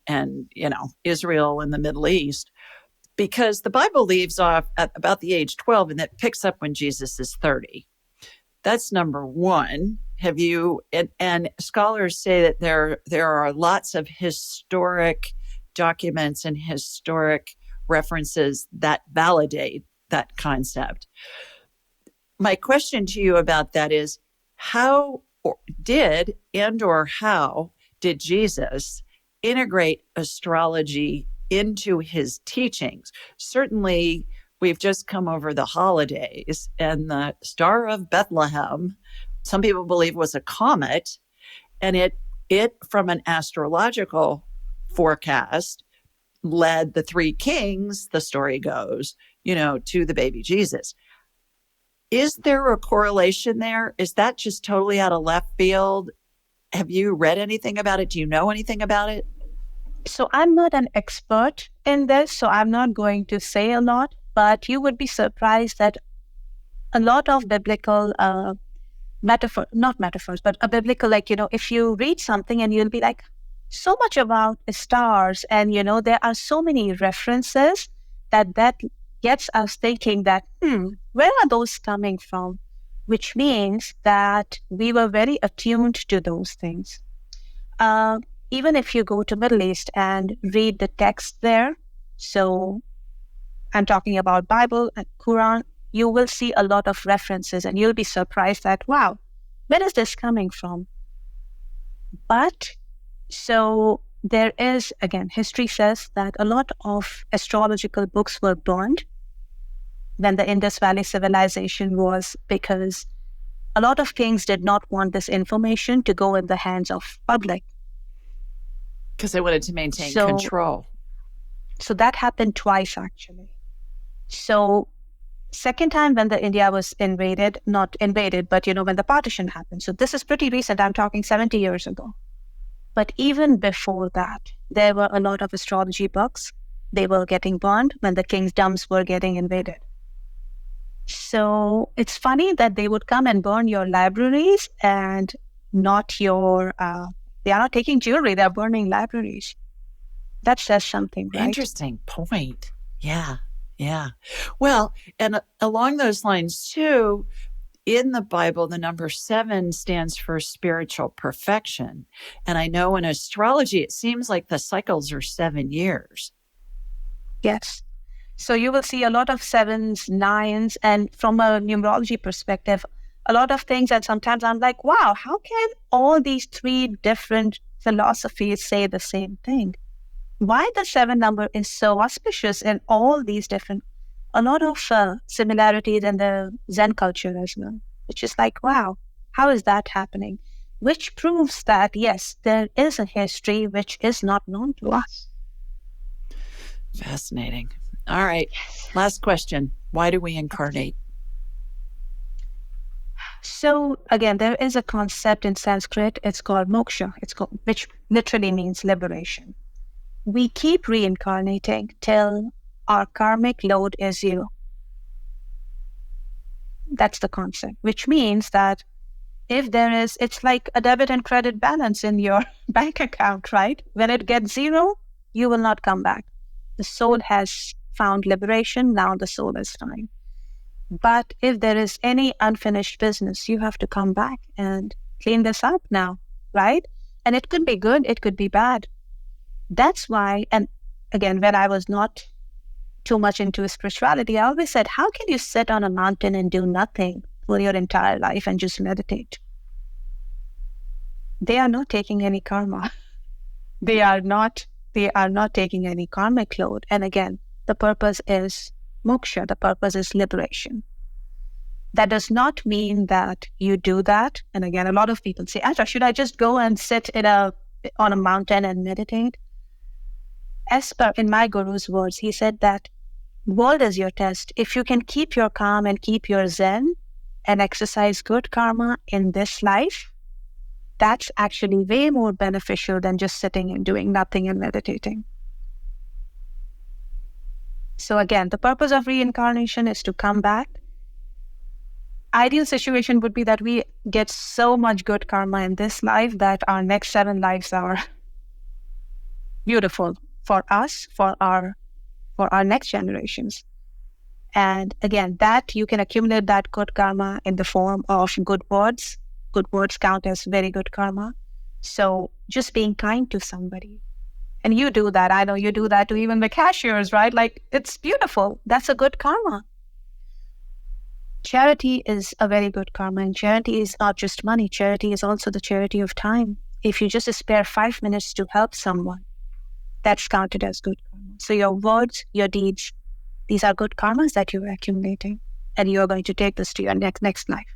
Israel and the Middle East, because the Bible leaves off at about the age 12 and that picks up when Jesus is 30. That's number one. And scholars say that there are lots of historic documents and historic references that validate that concept. My question to you about that is, how did Jesus integrate astrology into his teachings? Certainly, we've just come over the holidays, and the Star of Bethlehem, some people believe, was a comet, and it from an astrological forecast led the three kings, the story goes, to the baby Jesus. Is there a correlation there? Is that just totally out of left field? Have you read anything about it? Do you know anything about it? So I'm not an expert in this, so I'm not going to say a lot. but you would be surprised that a lot of biblical not metaphors, but a biblical, if you read something and you'll be like, so much about stars, and, there are so many references that gets us thinking that, where are those coming from? Which means that we were very attuned to those things. Even if you go to Middle East and read the text there, so I'm talking about Bible and Quran, you will see a lot of references and you'll be surprised that, wow, where is this coming from? But so there is, again, history says that a lot of astrological books were burned when the Indus Valley civilization was, because a lot of kings did not want this information to go in the hands of public. Because they wanted to maintain control. So that happened twice, actually. So second time when the India was invaded, not invaded, but, when the partition happened. So this is pretty recent. I'm talking 70 years ago. But even before that, there were a lot of astrology books. They were getting burned when the kingdoms were getting invaded. So it's funny that they would come and burn your libraries and not your, they are not taking jewelry, they're burning libraries. That says something, right? Interesting point. Yeah. Well, and along those lines too, in the Bible, the number 7 stands for spiritual perfection. And I know in astrology, it seems like the cycles are 7 years. Yes. So you will see a lot of 7s, 9s, and from a numerology perspective, a lot of things. And sometimes I'm like, wow, how can all these 3 different philosophies say the same thing? Why the 7 number is so auspicious in all these different, a lot of similarities in the Zen culture as well, which is like, wow, how is that happening? Which proves that, yes, there is a history which is not known to us. Fascinating. All right. Last question. Why do we incarnate? So again, there is a concept in Sanskrit. It's called moksha. Which literally means liberation. We keep reincarnating till our karmic load is 0. That's the concept, which means that if there is, it's like a debit and credit balance in your bank account, right? When it gets 0, you will not come back. The soul has found liberation. Now the soul is fine. But if there is any unfinished business, you have to come back and clean this up now, right? And it could be good, it could be bad. That's why, and again, when I was not too much into spirituality, I always said, how can you sit on a mountain and do nothing for your entire life and just meditate? They are not taking any karma. They are not taking any karmic load. And again, the purpose is moksha. The purpose is liberation. That does not mean that you do that. And again, a lot of people say, Azra, should I just go and sit on a mountain and meditate? As per in my guru's words, he said that world is your test. If you can keep your calm and keep your zen and exercise good karma in this life, that's actually way more beneficial than just sitting and doing nothing and meditating. So again, the purpose of reincarnation is to come back. Ideal situation would be that we get so much good karma in this life that our next 7 lives are beautiful for us, for our next generations. And again, that you can accumulate that good karma in the form of good words. Good words count as very good karma. So just being kind to somebody. And you do that. I know you do that to even the cashiers, right? Like, it's beautiful. That's a good karma. Charity is a very good karma. And charity is not just money. Charity is also the charity of time. If you just spare 5 minutes to help someone, that's counted as good karma. So your words, your deeds, these are good karmas that you're accumulating. And you're going to take this to your next life.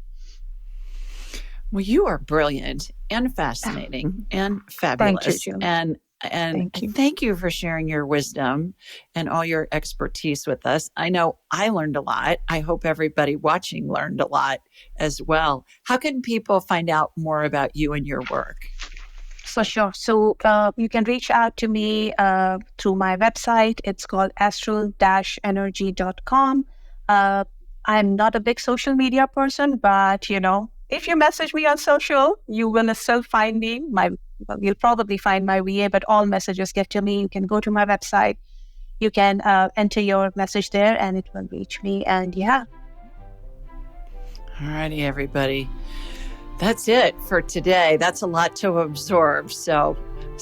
Well, you are brilliant and fascinating and fabulous. Thank you, Jill. And thank you for sharing your wisdom and all your expertise with us. I know I learned a lot. I hope everybody watching learned a lot as well. How can people find out more about you and your work? For sure. So you can reach out to me through my website. It's called astral-energy.com. I'm not a big social media person, but, if you message me on social, you will still find me. You'll probably find my VA, but all messages get to me. You can go to my website. You can enter your message there and it will reach me. And yeah. All righty, everybody. That's it for today. That's a lot to absorb. So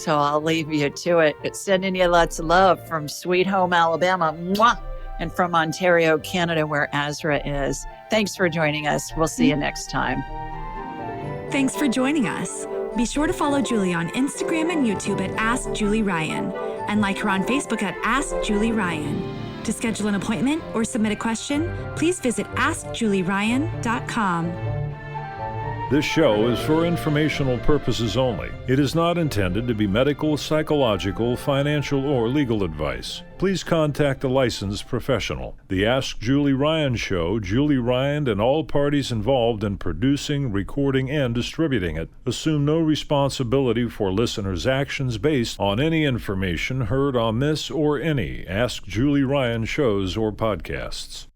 I'll leave you to it. It's sending you lots of love from Sweet Home, Alabama. Mwah! And from Ontario, Canada, where Azra is. Thanks for joining us. We'll see you next time. Thanks for joining us. Be sure to follow Julie on Instagram and YouTube at Ask Julie Ryan and like her on Facebook at Ask Julie Ryan. To schedule an appointment or submit a question, please visit AskJulieRyan.com. This show is for informational purposes only. It is not intended to be medical, psychological, financial, or legal advice. Please contact a licensed professional. The Ask Julie Ryan Show, Julie Ryan and all parties involved in producing, recording, and distributing it assume no responsibility for listeners' actions based on any information heard on this or any Ask Julie Ryan shows or podcasts.